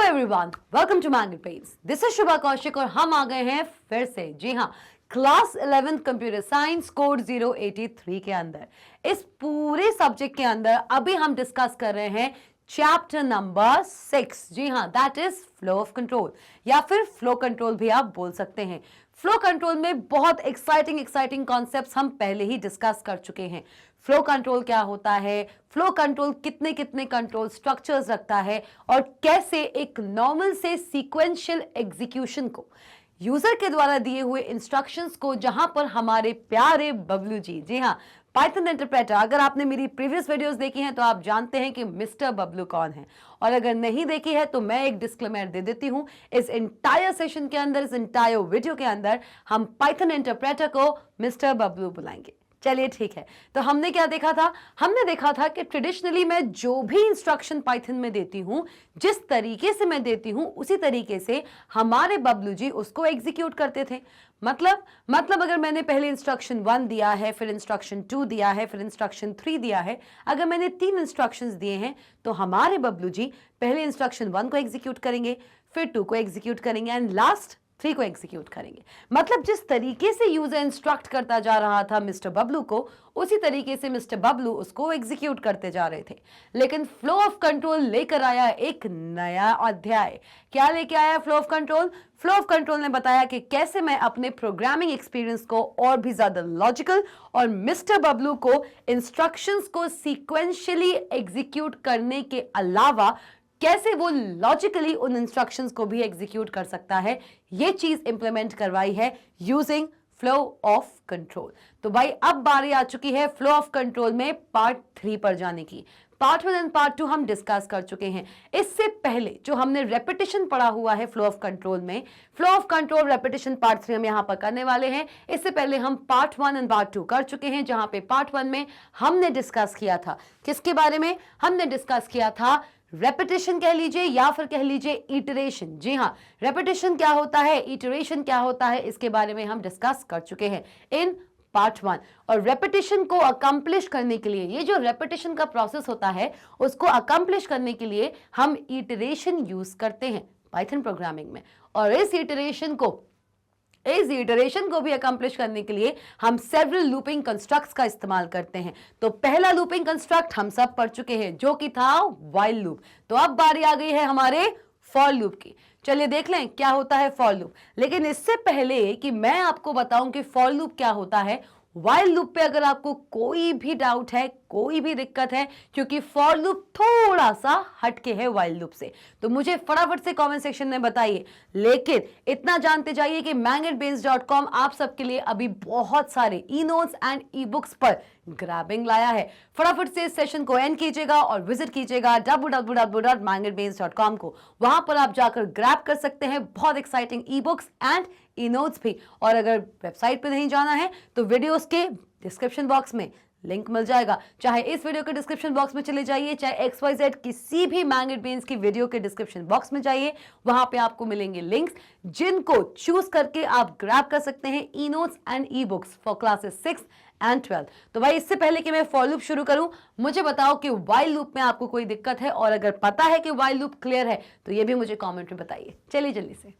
Everyone, welcome to mango page. This is Shubha Kaushik और हम आ गए हैं फिर से, जी हाँ, क्लास 11 कंप्यूटर साइंस कोड 083 के अंदर। इस पूरे सब्जेक्ट के अंदर अभी हम डिस्कस कर रहे हैं चैप्टर नंबर 6, जी हाँ, that is flow of control या फिर फ्लो कंट्रोल भी आप बोल सकते हैं। फ्लो कंट्रोल में बहुत एक्साइटिंग कॉन्सेप्ट्स हम पहले ही डिस्कस कर चुके हैं। फ्लो कंट्रोल क्या होता है, फ्लो कंट्रोल कितने कंट्रोल स्ट्रक्चर्स रखता है और कैसे एक नॉर्मल से सीक्वेंशियल एग्जीक्यूशन को यूजर के द्वारा दिए हुए इंस्ट्रक्शंस को, जहां पर हमारे प्यारे बबलू जी हाँ, पाइथन इंटरप्रेटर, अगर आपने मेरी प्रीवियस वीडियोस देखी हैं तो आप जानते हैं कि मिस्टर बबलू कौन है, और अगर नहीं देखी है तो मैं एक डिस्क्लेमर दे देती हूं। इस इंटायर सेशन के अंदर, इस इंटायर वीडियो के अंदर हम पाइथन इंटरप्रेटर को मिस्टर बबलू बुलाएंगे। चलिए ठीक है, तो हमने क्या देखा था? हमने देखा था कि ट्रेडिशनली मैं जो भी इंस्ट्रक्शन पाइथन में देती हूं, जिस तरीके से मैं देती हूं, उसी तरीके से हमारे बबलू जी उसको एग्जीक्यूट करते थे। मतलब अगर मैंने पहले इंस्ट्रक्शन 1 दिया है, फिर इंस्ट्रक्शन 2 दिया है, फिर इंस्ट्रक्शन 3 दिया है, अगर मैंने 3 इंस्ट्रक्शंस दिए हैं तो हमारे बबलू जी पहले इंस्ट्रक्शन 1 को एग्जीक्यूट करेंगे, फिर 2 को एग्जीक्यूट करेंगे एंड लास्ट 3 को एग्जीक्यूट करेंगे। मतलब जिस तरीके से यूजर इंस्ट्रक्ट करता जा रहा था मिस्टर बबलू को, उसी तरीके से मिस्टर बबलू उसको एग्जीक्यूट करते जा रहे थे। लेकिन फ्लो ऑफ कंट्रोल लेकर आया एक नया अध्याय। क्या लेके आया flow of control? Flow of control ने बताया कि कैसे मैं अपने प्रोग्रामिंग एक्सपीरियंस को और भी ज्यादा लॉजिकल और मिस्टर बबलू को इंस्ट्रक्शंस को सीक्वेंशियली एग्जीक्यूट करने के अलावा कैसे वो लॉजिकली उन इंस्ट्रक्शंस को भी एग्जीक्यूट कर सकता है, ये चीज इंप्लीमेंट करवाई है यूजिंग फ्लो ऑफ कंट्रोल। तो भाई अब बारी आ चुकी है फ्लो ऑफ कंट्रोल में पार्ट 3 पर जाने की। पार्ट 1 एंड पार्ट 2 हम डिस्कस कर चुके हैं। इससे पहले जो हमने रेपिटेशन पढ़ा हुआ है फ्लो ऑफ कंट्रोल में, flow of control repetition part 3 हम यहां पर करने वाले हैं। इससे पहले हम पार्ट 1 एंड पार्ट 2 कर चुके हैं, जहां पे पार्ट 1 में हमने डिस्कस किया था किसके बारे में? हमने डिस्कस किया था रेपिटेशन कह लीजिए या फिर कह लीजिए इटरेशन। जी हाँ, रेपिटेशन क्या होता है, इटरेशन क्या होता है, इसके बारे में हम डिस्कस कर चुके हैं इन पार्ट 1। और रेपिटेशन को अकम्प्लिश करने के लिए, ये जो रेपिटेशन का प्रोसेस होता है, उसको अकम्प्लिश करने के लिए हम इटरेशन यूज करते हैं पाइथन प्रोग्रामिंग में। और इस इटरेशन को भी अकम्प्लिश करने के लिए हम सेवरल लूपिंग कंस्ट्रक्ट्स का इस्तेमाल करते हैं। तो पहला लूपिंग कंस्ट्रक्ट हम सब पढ़ चुके हैं, जो कि था व्हाइल लूप। तो अब बारी आ गई है हमारे फॉर लूप की। चलिए देख लें क्या होता है फॉर लूप। लेकिन इससे पहले कि मैं आपको बताऊं कि फॉर लूप क्या होता है, व्हाइल लूप पे अगर आपको कोई भी डाउट है, कोई भी दिक्कत है, क्योंकि फॉर लूप थोड़ा सा हटके है व्हाइल लूप से, तो मुझे फटाफट से कमेंट सेक्शन में बताइए। लेकिन इतना जानते जाइए कि mangetbeans.com आप सबके लिए अभी बहुत सारे ई नोट्स एंड ई बुक्स पर ग्रैबिंग लाया है। फटाफट से इस सेशन को एंड कीजिएगा और विजिट कीजिएगा www.mangetbeans.com को। वहां पर आप जाकर ग्रैब कर सकते हैं बहुत exciting e books and e notes भी। और अगर वेबसाइट पे नहीं जाना है तो वीडियोस के डिस्क्रिप्शन बॉक्स में लिंक मिल जाएगा। चाहे इस वीडियो के डिस्क्रिप्शन बॉक्स में चले जाइए, चाहे XYZ किसी भी मैंगेट बीन्स की वीडियो के डिस्क्रिप्शन बॉक्स में जाइए, वहां पे आपको मिलेंगे लिंक्स, जिनको चूज करके आप ग्रैब कर सकते हैं e notes and e books for classes 6 and 12। तो भाई इससे पहले कि मैं फॉर लूप शुरू करूं, मुझे बताओ कि व्हाइल लूप में आपको कोई दिक्कत है, और अगर पता है कि व्हाइल लूप क्लियर है तो ये भी मुझे कॉमेंट में बताइए। चलिए जल्दी से।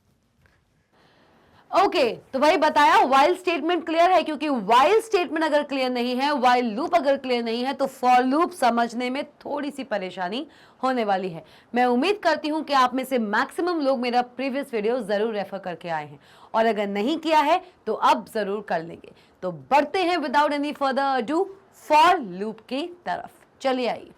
ओके, तो भाई बताया व्हाइल स्टेटमेंट क्लियर है, क्योंकि व्हाइल स्टेटमेंट अगर क्लियर नहीं है, व्हाइल लूप अगर क्लियर नहीं है, तो फॉर लूप समझने में थोड़ी सी परेशानी होने वाली है। मैं उम्मीद करती हूं कि आप में से मैक्सिमम लोग मेरा प्रीवियस वीडियो जरूर रेफर करके आए हैं, और अगर नहीं किया है तो अब जरूर कर लेंगे। तो बढ़ते हैं without any further ado for loop की तरफ। चलिए आइए।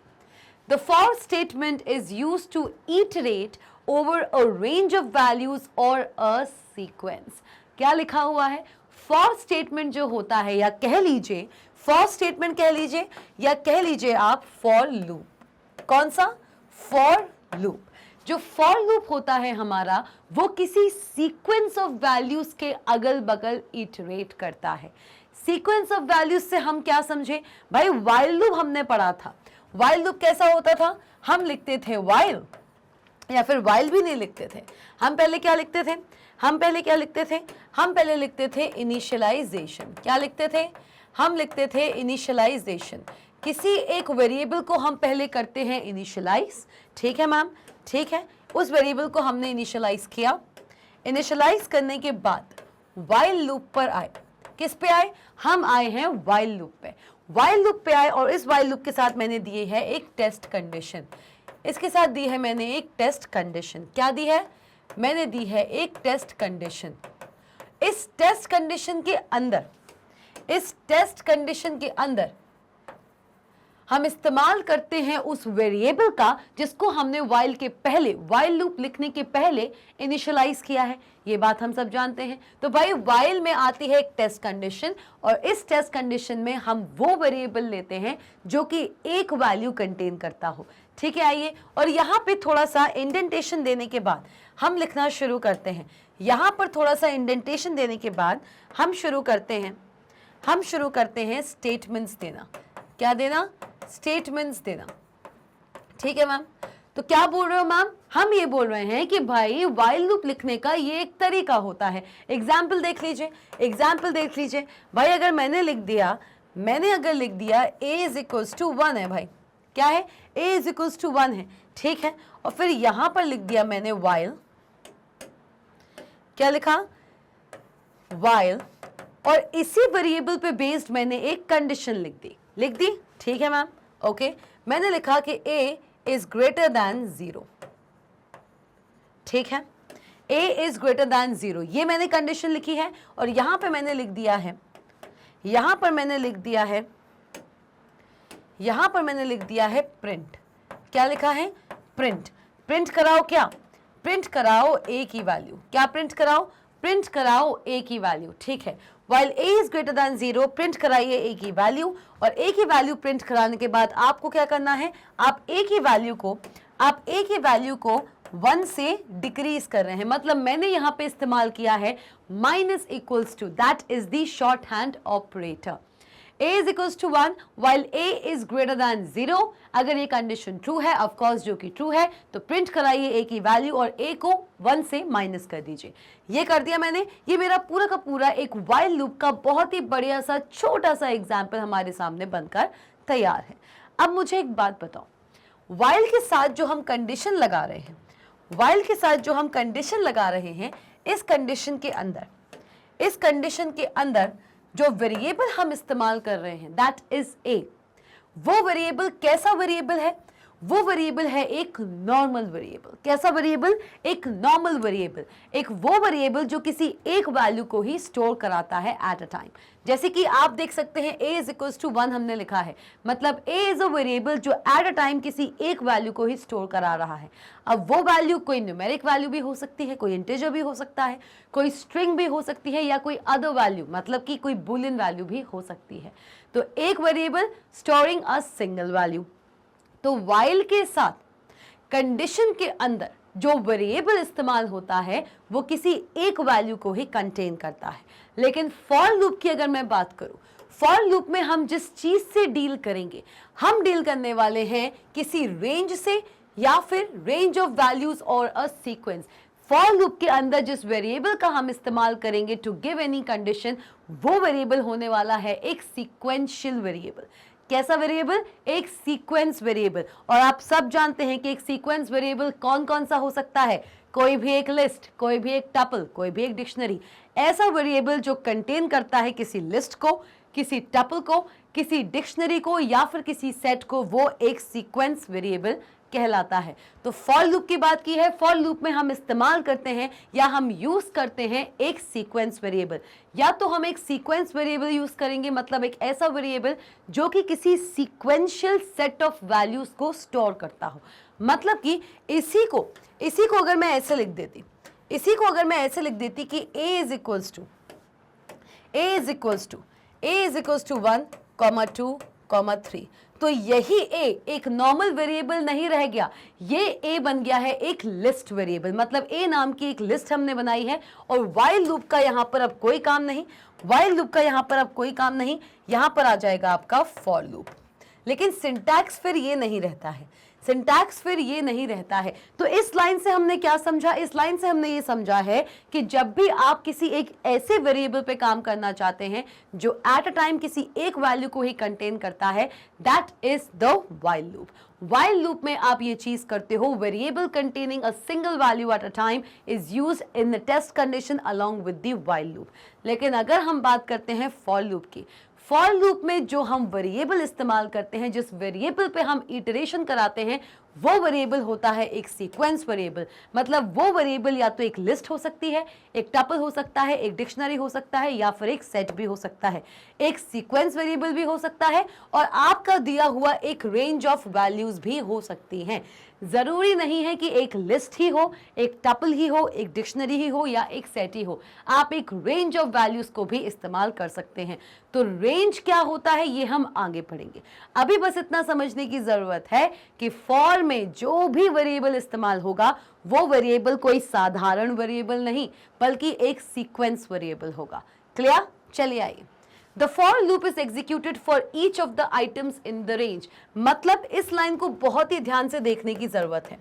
The for statement is used to iterate over a range of values or a sequence. क्या लिखा हुआ है? for statement जो होता है, या कह लीजिए for statement कह लीजिए, या कह लीजिए आप for loop। कौन सा? for loop। जो for loop होता है हमारा, वो किसी sequence of values के अगल बगल iterate करता है। sequence of values से हम क्या समझे भाई? while loop हमने पढ़ा था। while लूप कैसा होता था? हम लिखते थे while, या फिर while भी नहीं लिखते थे। हम पहले क्या लिखते थे? हम पहले लिखते थे इनिशियलाइजेशन। क्या लिखते थे? हम लिखते थे इनिशियलाइजेशन। किसी एक वेरिएबल को हम पहले करते हैं इनिशियलाइज, ठीक है मैम, ठीक है। उस वेरिएबल को हमने इनिशियलाइज किया। इनिशियलाइज करने के बाद वाइल लूप पर आए। किस पे आए? हम आए हैं वाइल लूप पे। वाइल लूप पे आए और इस वाइल लूप के साथ मैंने दिए है एक टेस्ट कंडीशन। इसके साथ दी है मैंने एक टेस्ट कंडीशन। क्या दी है? मैंने दी है एक टेस्ट कंडीशन। इस टेस्ट कंडीशन के अंदर हम इस्तेमाल करते हैं उस वेरिएबल का जिसको हमने वाइल लूप लिखने के पहले इनिशियलाइज किया है। ये बात हम सब जानते हैं। तो भाई वाइल में आती है एक टेस्ट कंडीशन और इस टेस्ट कंडीशन में हम वो वेरिएबल लेते हैं जो कि एक वैल्यू कंटेन करता हो। ठीक है, आइए और यहाँ पे थोड़ा सा इंडेंटेशन देने के बाद हम लिखना शुरू करते हैं। यहाँ पर थोड़ा सा इंडेंटेशन देने के बाद हम शुरू करते हैं स्टेटमेंट्स देना। क्या देना? स्टेटमेंट्स देना। ठीक है मैम, तो क्या बोल रहे हो मैम? हम ये बोल रहे हैं कि भाई वाइल लूप लिखने का ये एक तरीका होता है। एग्जाम्पल देख लीजिए भाई, अगर मैंने लिख दिया a इज इक्वल्स टू 1 है। भाई क्या है? a इज इक्वल्स टू 1 है। ठीक है, और फिर यहां पर लिख दिया मैंने वाइल। क्या लिखा? वाइल, और इसी वेरिएबल पे बेस्ड मैंने एक कंडीशन लिख दी। ठीक है मैम, ओके। मैंने लिखा कि a इज ग्रेटर दैन 0। ठीक है, a इज ग्रेटर दैन 0, ये मैंने कंडीशन लिखी है। और यहां पे मैंने लिख दिया है प्रिंट। क्या लिखा है? प्रिंट कराओ। क्या प्रिंट कराओ? a की वैल्यू। क्या प्रिंट कराओ? प्रिंट कराओ a की वैल्यू। ठीक है, while a is greater than 0 print कराइए a की वैल्यू। और a की वैल्यू प्रिंट कराने के बाद आपको क्या करना है? आप a की वैल्यू को 1 से डिक्रीज कर रहे हैं। मतलब मैंने यहां पे इस्तेमाल किया है minus equals to, that is the shorthand operator. a is equals to 1 while a is greater than 0। अगर ये कंडीशन ट्रू है, ऑफ कोर्स जो कि ट्रू है, तो प्रिंट कराइए a की वैल्यू और a को 1 से माइनस कर दीजिए। ये कर दिया मैंने। ये मेरा पूरा का पूरा एक वाइल लूप का बहुत ही बढ़िया सा छोटा सा एग्जाम्पल हमारे सामने बनकर तैयार है। अब मुझे एक बात बताओ, वाइल के साथ जो हम कंडीशन लगा रहे हैं, इस कंडीशन के अंदर जो वेरिएबल हम इस्तेमाल कर रहे हैं दैट इज a। वो वेरिएबल कैसा वेरिएबल है? वो वेरिएबल है एक नॉर्मल वेरिएबल। कैसा वेरिएबल? एक नॉर्मल वेरिएबल। एक वो वेरिएबल जो किसी एक वैल्यू को ही स्टोर कराता है एट अ टाइम। जैसे कि आप देख सकते हैं a इज इक्वल्स टू 1 हमने लिखा है, मतलब a इज अ वेरिएबल जो एट अ टाइम किसी एक वैल्यू को ही स्टोर करा रहा है। अब वो वैल्यू कोई न्यूमेरिक वैल्यू भी हो सकती है, कोई इंटीजर भी हो सकता है, कोई स्ट्रिंग भी हो सकती है, या कोई अदर वैल्यू, मतलब कि कोई बूलियन वैल्यू भी हो सकती है। तो एक वेरिएबल स्टोरिंग अ सिंगल वैल्यू। तो वाइल के साथ कंडीशन के अंदर जो वेरिएबल इस्तेमाल होता है वो किसी एक वैल्यू को ही कंटेन करता है। लेकिन फॉर लूप की अगर मैं बात करूं, फॉर लूप में हम जिस चीज से डील करेंगे, हम डील करने वाले हैं किसी रेंज से या फिर रेंज ऑफ वैल्यूज और अ सीक्वेंस। फॉर लूप के अंदर जिस वेरिएबल का हम इस्तेमाल करेंगे टू गिव एनी कंडीशन, वो वेरिएबल होने वाला है एक सीक्वेंशियल वेरिएबल। कैसा वेरिएबल? एक सीक्वेंस वेरिएबल। और आप सब जानते हैं कि एक सीक्वेंस वेरिएबल कौन कौन सा हो सकता है? कोई भी एक लिस्ट, कोई भी एक टपल, कोई भी एक डिक्शनरी। ऐसा वेरिएबल जो कंटेन करता है किसी लिस्ट को, किसी टपल को, किसी डिक्शनरी को या फिर किसी सेट को, वो एक सीक्वेंस वेरिएबल कहलाता है। तो फॉर लूप की बात की है। फॉर लूप में हम इस्तेमाल करते हैं या हम यूज करते हैं एक सीक्वेंस वेरिएबल। या तो हम एक सीक्वेंस वेरिएबल यूज करेंगे, मतलब एक ऐसा वेरिएबल जो कि किसी सीक्वेंशियल सेट ऑफ वैल्यूज को स्टोर करता हो। मतलब कि इसी को अगर मैं ऐसे लिख देती कि a इज इक्वल्स टू 1, 2, 3, तो यही a एक नॉर्मल वेरिएबल नहीं रह गया, ये a बन गया है एक लिस्ट वेरिएबल। मतलब a नाम की एक लिस्ट हमने बनाई है। और वाइल लूप का यहां पर अब कोई काम नहीं, यहां पर आ जाएगा आपका फॉर लूप। लेकिन सिंटैक्स फिर ये नहीं रहता है। सिंटैक्स फिर ये नहीं रहता है। तो इस लाइन से हमने क्या समझा? इस लाइन से हमने ये समझा है कि जब भी आप किसी एक ऐसे वेरिएबल पे काम करना चाहते हैं जो एट अ टाइम किसी एक वैल्यू को ही कंटेन करता है, that is the while loop. While loop में आप ये चीज करते हो, variable containing a single value at a time is used in the test condition along with the while loop. लेकिन अगर हम बात करते हैं फॉर लूप की, फॉर लूप में जो हम वेरिएबल इस्तेमाल करते हैं, जिस वेरिएबल पे हम इटरेशन कराते हैं, वो वेरिएबल होता है एक सीक्वेंस वेरिएबल। मतलब वो वेरिएबल या तो एक लिस्ट हो सकती है, एक टपल हो सकता है, एक डिक्शनरी हो सकता है, या फिर एक सेट भी हो सकता है, एक सीक्वेंस वेरिएबल भी हो सकता है, और आपका दिया हुआ एक रेंज ऑफ वैल्यूज भी हो सकती हैं। जरूरी नहीं है कि एक लिस्ट ही हो, एक टपल ही हो, एक डिक्शनरी ही हो, या एक सेट ही हो। आप एक रेंज ऑफ वैल्यूज को भी इस्तेमाल कर सकते हैं। तो रेंज क्या होता है ये हम आगे पढ़ेंगे। अभी बस इतना समझने की जरूरत है कि फॉर में जो भी वेरिएबल इस्तेमाल होगा वो वेरिएबल कोई साधारण वेरिएबल नहीं बल्कि एक सीक्वेंस वेरिएबल होगा। क्लियर? चलिए आइए। The for loop is executed for each of the items in the range। मतलब इस लाइन को बहुत ही ध्यान से देखने की जरूरत है,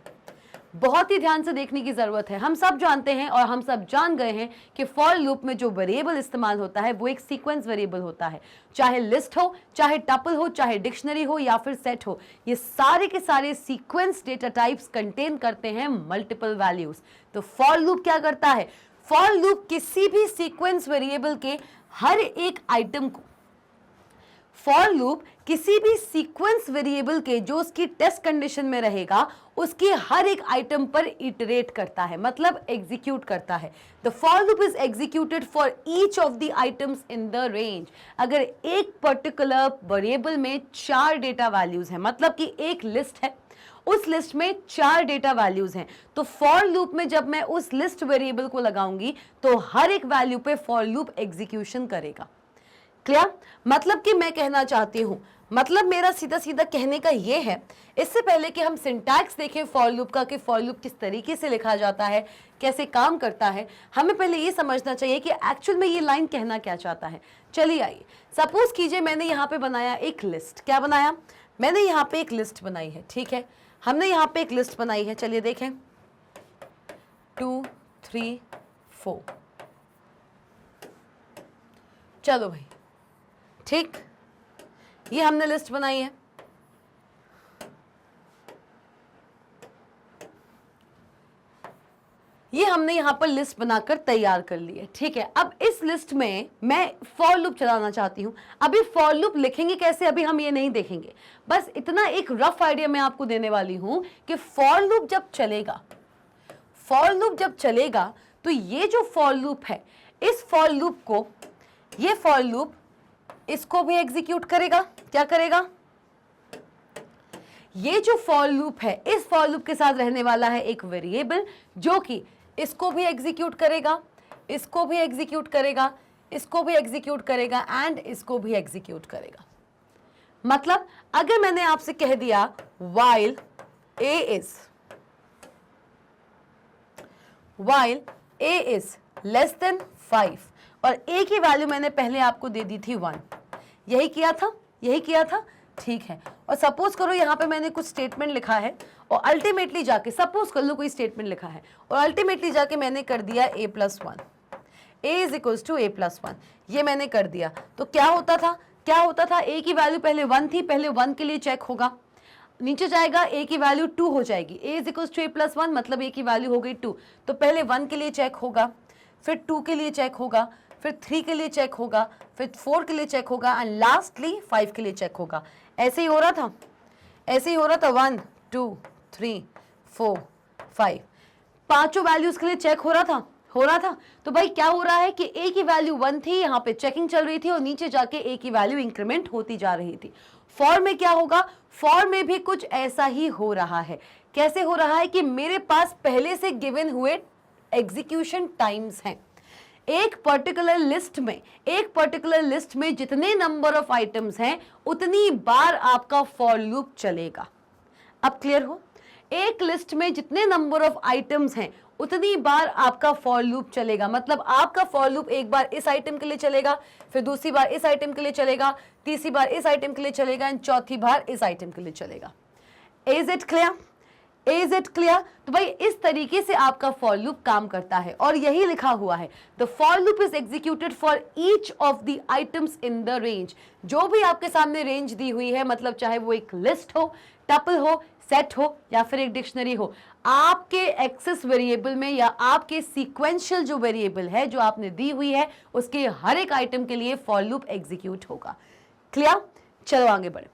बहुत ही ध्यान से देखने की जरूरत है। हम सब जानते हैं और हम सब जान गए हैं कि फॉर लूप में जो वेरिएबल इस्तेमाल होता है वो एक सीक्वेंस वेरिएबल होता है। चाहे लिस्ट हो, चाहे टपल हो, चाहे डिक्शनरी हो, या फिर सेट हो, ये सारे के सारे सीक्वेंस डेटा टाइप्स कंटेन करते हैं मल्टीपल वैल्यूज। तो फॉर लूप क्या करता है? फॉर लूप किसी भी सीक्वेंस वेरिएबल के हर एक आइटम को, फॉर लूप किसी भी सीक्वेंस वेरिएबल के जो उसकी टेस्ट कंडीशन में रहेगा उसके हर एक आइटम पर इटरेट करता है, मतलब एग्जीक्यूट करता है। The for loop is executed for each of the items in the range. अगर एक पर्टिकुलर वेरिएबल में 4 डेटा वैल्यूज हैं, मतलब कि एक लिस्ट है, उस लिस्ट में 4 डेटा वैल्यूज हैं, तो फॉर लूप में जब मैं उस लिस्ट वेरिएबल को लगाऊंगी तो हर एक वैल्यू पे फॉर लूप एग्जीक्यूशन करेगा। क्लियर? मतलब कि मैं कहना चाहती हूं, मतलब मेरा सीधा सीधा कहने का ये है, इससे पहले कि हम सिंटैक्स देखें फॉर लूप का कि फॉर लूप किस तरीके से लिखा जाता है, कैसे काम करता है, हमें पहले ये समझना चाहिए कि एक्चुअल में ये लाइन कहना क्या चाहता है। चलिए आइए, सपोज कीजिए मैंने यहाँ पे बनाया एक लिस्ट। क्या बनाया? मैंने यहाँ पे एक लिस्ट बनाई है। ठीक है, हमने यहाँ पे एक लिस्ट बनाई है। चलिए देखें, 2 3 4। चलो भाई, ठीक, ये हमने लिस्ट बनाई है। ये हमने यहां पर लिस्ट बनाकर तैयार कर ली है। ठीक है, अब इस लिस्ट में मैं फॉर लूप चलाना चाहती हूं। अभी फॉर लूप लिखेंगे कैसे, अभी हम ये नहीं देखेंगे, बस इतना एक रफ आइडिया मैं आपको देने वाली हूं कि फॉर लूप जब चलेगा, फॉर लूप जब चलेगा तो ये जो फॉर लूप है, इस फॉर लूप को, ये फॉर लूप इसको भी एग्जीक्यूट करेगा। क्या करेगा? ये जो फॉर लूप है, इस फॉर लूप के साथ रहने वाला है एक वेरिएबल जो कि इसको भी एग्जीक्यूट करेगा, इसको भी एग्जीक्यूट करेगा, इसको भी एग्जीक्यूट करेगा, एंड इसको भी एग्जीक्यूट करेगा। मतलब अगर मैंने आपसे कह दिया while a is less than 5 और a की वैल्यू मैंने पहले आपको दे दी थी 1, यही किया था, यही किया था। ठीक है, और सपोज करो यहाँ पे मैंने कुछ स्टेटमेंट लिखा है और अल्टीमेटली जाके, सपोज कर लो कोई स्टेटमेंट लिखा है और अल्टीमेटली जाके मैंने कर दिया a+1, a is equals to a+1, ये मैंने कर दिया। तो क्या होता था, क्या होता था? a की वैल्यू पहले 1 थी, पहले 1 के लिए चेक होगा, नीचे जाएगा a की वैल्यू 2 हो जाएगी, a is equals to a+1, मतलब a की वैल्यू हो गई 2, तो पहले 1 के लिए चेक होगा, फिर 2 के लिए चेक होगा, फिर 3 के लिए चेक होगा, फिर 4 के लिए चेक होगा, एंड लास्टली 5 के लिए चेक होगा। ऐसे ही हो रहा था, ऐसे ही हो रहा था। 1 2 3 4 5, पांचों वैल्यूज के लिए चेक हो रहा था, हो रहा था। तो भाई क्या हो रहा है कि a की वैल्यू 1 थी, यहाँ पे चेकिंग चल रही थी और नीचे जाके a की वैल्यू इंक्रीमेंट होती जा रही थी। फॉर में क्या होगा? फॉर में भी कुछ ऐसा ही हो रहा है। कैसे हो रहा है कि मेरे पास पहले से गिवन हुए एग्जीक्यूशन टाइम्स हैं। एक पर्टिकुलर लिस्ट में जितने नंबर ऑफ आइटम्स हैं उतनी बार आपका फॉर लूप चलेगा। अब क्लियर हो? एक लिस्ट में जितने नंबर ऑफ आइटम्स हैं उतनी बार आपका फॉर लूप चलेगा। मतलब आपका फॉर लूप एक बार इस आइटम के लिए चलेगा, फिर दूसरी बार इस आइटम के लिए चलेगा, तीसरी बार इस आइटम के लिए चलेगा, एंड चौथी बार इस आइटम के लिए चलेगा। Is it clear? Is it clear? तो भाई इस तरीके से आपका फॉर लूप काम करता है और यही लिखा हुआ है, the for loop is executed for each of the items in the range. जो भी आपके सामने रेंज दी हुई है, मतलब चाहे वो एक लिस्ट हो, टपल हो, सेट हो या फिर एक डिक्शनरी हो, आपके एक्सेस वेरिएबल में या आपके सीक्वेंशियल जो वेरिएबल है जो आपने दी हुई है, उसके हर एक आइटम के लिए फॉर लूप एग्जीक्यूट होगा। क्लियर? चलो आगे बढ़े।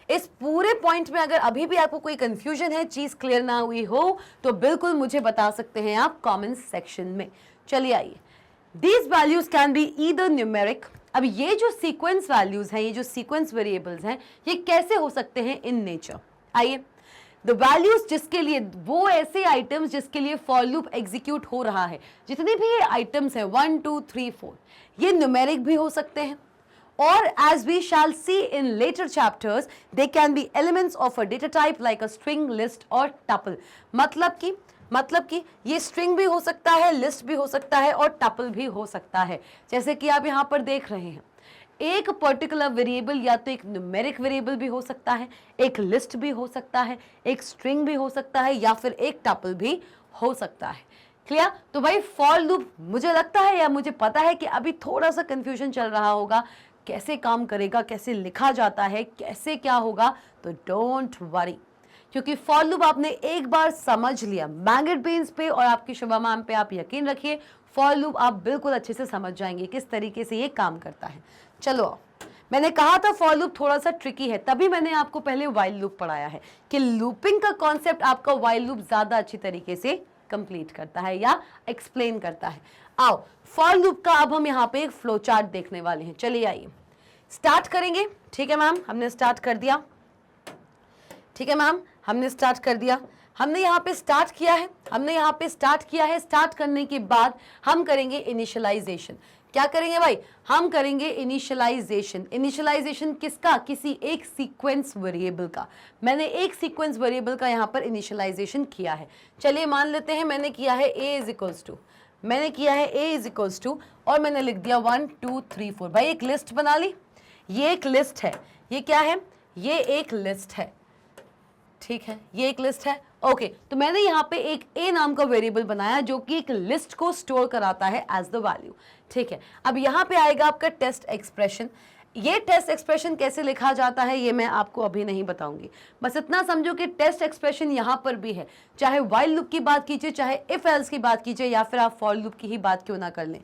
इस पूरे पॉइंट में अगर अभी भी आपको कोई कंफ्यूजन है, चीज क्लियर ना हुई हो, तो बिल्कुल मुझे बता सकते हैं आप कमेंट सेक्शन में। चलिए आइए, these values can be either numeric. अब ये जो सीक्वेंस वैल्यूज हैं, ये जो सीक्वेंस वेरिएबल्स हैं, ये कैसे हो सकते हैं इन नेचर? आइए, द वैल्यूज जिसके लिए, वो ऐसे आइटम्स जिसके लिए फॉर लूप एग्जीक्यूट हो रहा है, जितने भी ये आइटम्स हैं 1 2 3 4, ये न्यूमेरिक भी हो सकते हैं, और as we shall see in later chapters they can be elements of a data type like a string, list और tuple। मतलब कि ये string भी हो सकता है, list भी हो सकता है और tuple भी हो सकता है। जैसे कि आप यहाँ पर देख रहे हैं, एक पर्टिकुलर वेरिएबल या तो एक न्यूमेरिक वेरिएबल भी हो सकता है, एक लिस्ट भी हो सकता है, एक स्ट्रिंग भी हो सकता है या फिर एक टपल भी हो सकता है। क्लियर? तो भाई फॉर लूप, मुझे लगता है या मुझे पता है कि अभी थोड़ा सा कंफ्यूजन चल रहा होगा, कैसे काम करेगा, कैसे लिखा जाता है, कैसे क्या होगा, तो डोंट वरी, क्योंकि फॉर लूप आपने एक बार समझ लिया, मैग्नेट बेन्स पे और आपकी शुभा मैम पे आप यकीन रखिए, फॉर लूप आप बिल्कुल अच्छे से समझ जाएंगे किस तरीके से ये काम करता है। चलो आओ, मैंने कहा था फॉर लूप थोड़ा सा ट्रिकी है, तभी मैंने आपको पहले वाइल लूप पढ़ाया है कि लूपिंग का कॉन्सेप्ट आपका वाइल लूप ज्यादा अच्छी तरीके से कंप्लीट करता है या एक्सप्लेन करता है। आओ, फॉर लूप का अब हम यहाँ पे एक फ्लो चार्ट देखने वाले हैं। चलिए आइए स्टार्ट करेंगे। ठीक है मैम, हमने स्टार्ट कर दिया। ठीक है मैम, हमने स्टार्ट कर दिया। हमने यहाँ पे स्टार्ट किया है। स्टार्ट करने के बाद हम करेंगे इनिशियलाइजेशन। क्या करेंगे भाई? हम करेंगे इनिशियलाइजेशन। इनिशियलाइजेशन किसका? किसी एक सीक्वेंस वेरिएबल का। मैंने एक सीक्वेंस वेरिएबल का यहाँ पर इनिशियलाइजेशन किया है। चलिए मान लेते हैं मैंने किया है a इज इक्वल्स टू और मैंने लिख दिया 1 2 3 4। भाई एक लिस्ट बना ली, ये एक लिस्ट है। ये क्या है? ये एक लिस्ट है। ठीक है, ये एक लिस्ट है। ओके, तो मैंने यहाँ पे एक a नाम का वेरिएबल बनाया जो कि एक लिस्ट को स्टोर कराता है एज द वैल्यू। ठीक है, अब यहाँ पे आएगा आपका टेस्ट एक्सप्रेशन। ये टेस्ट एक्सप्रेशन कैसे लिखा जाता है ये मैं आपको अभी नहीं बताऊंगी, बस इतना समझो कि टेस्ट एक्सप्रेशन यहाँ पर भी है। चाहे वाइल लूप की बात कीजिए, चाहे इफ एल्स की बात कीजिए, या फिर आप फॉर लूप की ही बात क्यों ना कर लें,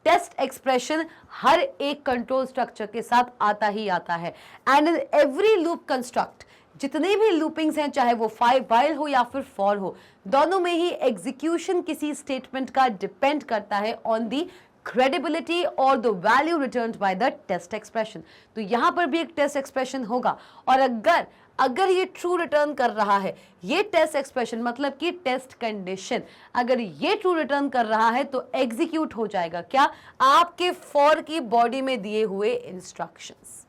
टेस्ट एक्सप्रेशन हर एक कंट्रोल स्ट्रक्चर के साथ आता ही आता है। And in every loop construct, जितने भी लूपिंग्स हैं, चाहे वो वाइल हो या फिर फॉर हो, दोनों में ही एग्जीक्यूशन किसी स्टेटमेंट का डिपेंड करता है ऑन दी credibility और the value returned by the test expression। तो यहाँ पर भी एक टेस्ट एक्सप्रेशन होगा, और अगर ये ट्रू रिटर्न कर रहा है, ये टेस्ट एक्सप्रेशन मतलब कि टेस्ट कंडीशन, अगर ये ट्रू रिटर्न कर रहा है तो एग्जीक्यूट हो जाएगा क्या? आपके फॉर की बॉडी में दिए हुए इंस्ट्रक्शंस।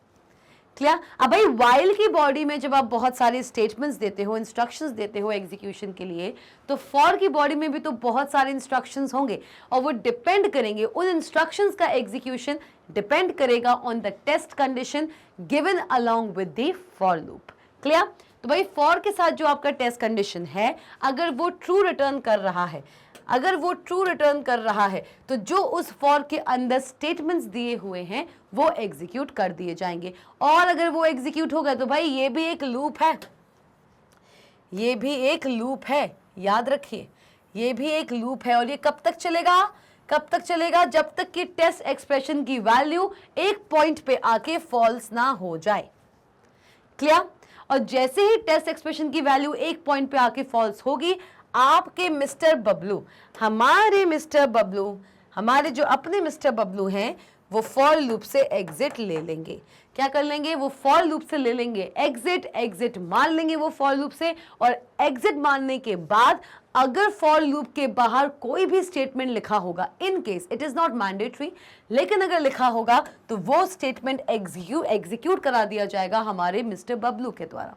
क्लियर? अब भाई वाइल की बॉडी में जब आप बहुत सारे स्टेटमेंट्स देते हो, इंस्ट्रक्शंस देते हो एग्जीक्यूशन के लिए, तो फॉर की बॉडी में भी तो बहुत सारे इंस्ट्रक्शंस होंगे, और वो डिपेंड करेंगे, उन इंस्ट्रक्शंस का एग्जीक्यूशन डिपेंड करेगा on the test condition given along with the for loop. Clear? तो भाई फॉर के साथ जो आपका टेस्ट कंडीशन है, अगर वो ट्रू रिटर्न कर रहा है, तो जो उस फॉर के अंदर स्टेटमेंट्स दिए हुए हैं वो एग्जीक्यूट कर दिए जाएंगे। और अगर वो एग्जीक्यूट हो गए तो भाई ये भी एक लूप है, याद रखिए, ये भी एक लूप है। और ये कब तक चलेगा? जब तक कि टेस्ट एक्सप्रेशन की वैल्यू एक पॉइंट पे आके फॉल्स ना हो जाए। क्लियर? और जैसे ही टेस्ट एक्सप्रेशन की वैल्यू एक पॉइंट पे आके फॉल्स होगी, आपके हमारे जो अपने मिस्टर बबलू हैं, वो फॉर लूप से एग्जिट ले लेंगे। क्या कर लेंगे? वो फॉर लूप से ले लेंगे एग्जिट मान लेंगे वो फॉर लूप से, और एग्जिट मानने के बाद अगर फॉर लूप के बाहर कोई भी स्टेटमेंट लिखा होगा, in case it is not mandatory, लेकिन अगर लिखा होगा तो वो स्टेटमेंट एग्जीक्यूट करा दिया जाएगा हमारे मिस्टर बबलू के द्वारा।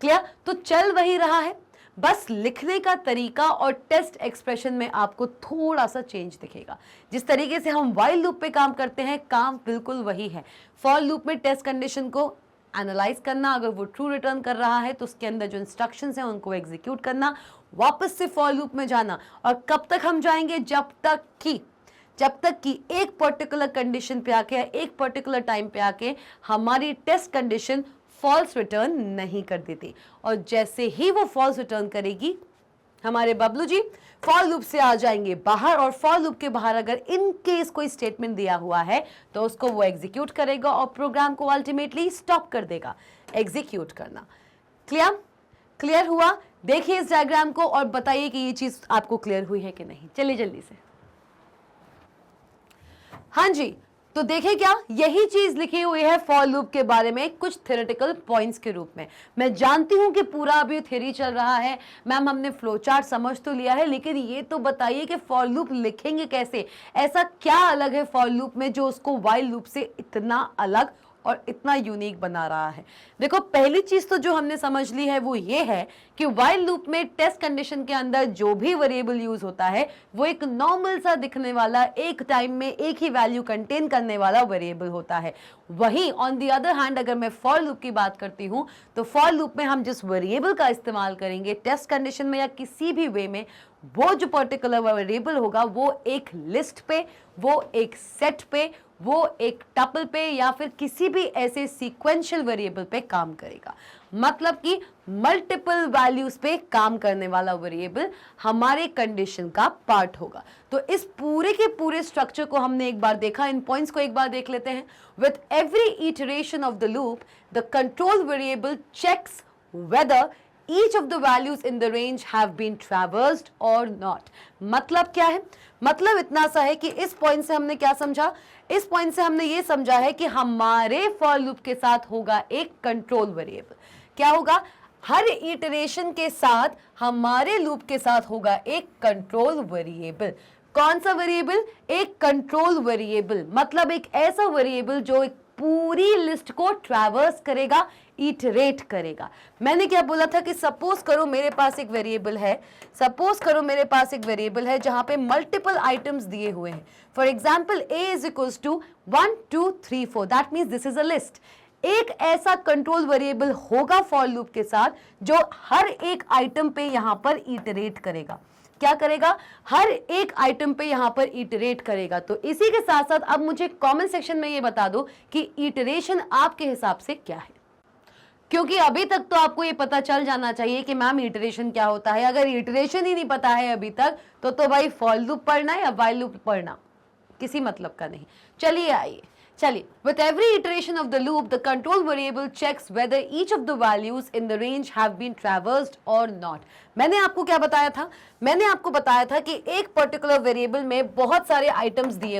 क्लियर? तो चल वही रहा है, बस लिखने का तरीका और टेस्ट एक्सप्रेशन में आपको थोड़ा सा चेंज दिखेगा। जिस तरीके से हम वाइल लूप पे काम करते हैं, काम बिल्कुल वही है। फॉर लूप में टेस्ट कंडीशन को एनालाइज करना, अगर वो ट्रू रिटर्न कर रहा है तो उसके अंदर जो इंस्ट्रक्शंस हैं उनको एग्जीक्यूट करना, वापस से फॉर लूप में जाना। और कब तक हम जाएंगे? जब तक कि एक पर्टिकुलर कंडीशन पे आके या एक पर्टिकुलर टाइम पे आके हमारी टेस्ट कंडीशन फॉल्स रिटर्न नहीं कर देती। और जैसे ही वो फॉल्स रिटर्न करेगी, हमारे बबलू जी फॉर लूप से आ जाएंगे बाहर, और फॉर लूप के बाहर अगर इन केस कोई स्टेटमेंट दिया हुआ है तो उसको वो एग्जीक्यूट करेगा और प्रोग्राम को अल्टीमेटली स्टॉप कर देगा एग्जीक्यूट करना। क्लियर हुआ? देखिए इस डायग्राम को और बताइए कि ये चीज आपको क्लियर हुई है कि नहीं। चलिए जल्दी से। हाँ जी, तो देखिए क्या यही चीज लिखी हुई है फॉर लूप के बारे में कुछ थ्योरेटिकल पॉइंट्स के रूप में। मैं जानती हूं कि पूरा अभी थ्योरी चल रहा है, मैम हमने फ्लो चार्ट समझ तो लिया है, लेकिन ये तो बताइए कि फॉर लूप लिखेंगे कैसे? ऐसा क्या अलग है फॉर लूप में जो उसको व्हाइल लूप से इतना अलग और इतना यूनिक बना रहा है? देखो पहली चीज तो जो हमने समझ ली है वो ये है कि व्हाइल लूप में टेस्ट कंडीशन के अंदर जो भी वेरिएबल यूज होता है वो एक नॉर्मल सा दिखने वाला, एक टाइम में एक ही वैल्यू कंटेन करने वाला वेरिएबल होता है। वहीं ऑन द अदर हैंड अगर मैं फॉर लूप की बात करती हूं तो फॉर लूप में हम जिस वेरिएबल का इस्तेमाल करेंगे टेस्ट कंडीशन में या किसी भी वे में, वो जो पर्टिकुलर वेरिएबल होगा वो एक लिस्ट पे, वो एक सेट पे, वो एक टपल पे या फिर किसी भी ऐसे सीक्वेंशियल वेरिएबल पे काम करेगा। मतलब कि मल्टीपल वैल्यूज पे काम करने वाला वेरिएबल हमारे कंडीशन का पार्ट होगा। तो इस पूरे के पूरे स्ट्रक्चर को हमने एक बार देखा, इन पॉइंट्स को एक बार देख लेते हैं। With every iteration of the loop the control variable checks whether each of the values in the range have been traversed or not। मतलब क्या है? मतलब इतना सा है कि इस पॉइंट से हमने क्या समझा? इस पॉइंट से हमने ये समझा है कि हमारे फॉर लूप के साथ होगा एक कंट्रोल वेरिएबल। क्या होगा? हर इटरेशन के साथ हमारे लूप के साथ होगा एक कंट्रोल वेरिएबल। कौन सा वेरिएबल? एक कंट्रोल वेरिएबल। मतलब एक ऐसा वेरिएबल जो एक पूरी लिस्ट को ट्रैवर्स करेगा, इटरेट करेगा। मैंने क्या बोला था कि सपोज करो मेरे पास एक वेरिएबल है, जहां पे मल्टीपल आइटम्स दिए हुए हैं। For example a is equals to 1 2 3 4, that means this is a list. एक ऐसा कंट्रोल वेरिएबल होगा फॉर लूप के साथ जो हर एक आइटम पे यहां पर इटरेट करेगा। क्या करेगा? हर एक आइटम पे यहां पर इटरेट करेगा। तो इसी के साथ साथ अब मुझे कमेंट सेक्शन में ये बता दो कि इटरेशन आपके हिसाब से क्या है, क्योंकि अभी तक तो आपको ये पता चल जाना चाहिए कि मैम इटरेशन क्या होता है। अगर इटरेशन ही नहीं पता है अभी तक तो भाई फॉर लूप पढ़ना या व्हाइल लूप पढ़ना किसी मतलब का नहीं। चलिए with every iteration of the loop the control variable checks whether each of the values in the range have been traversed or not। मैंने आपको क्या बताया था? मैंने आपको बताया था कि एक पर्टिकुलर वेरिएबल में बहुत सारे आइटम्स दिए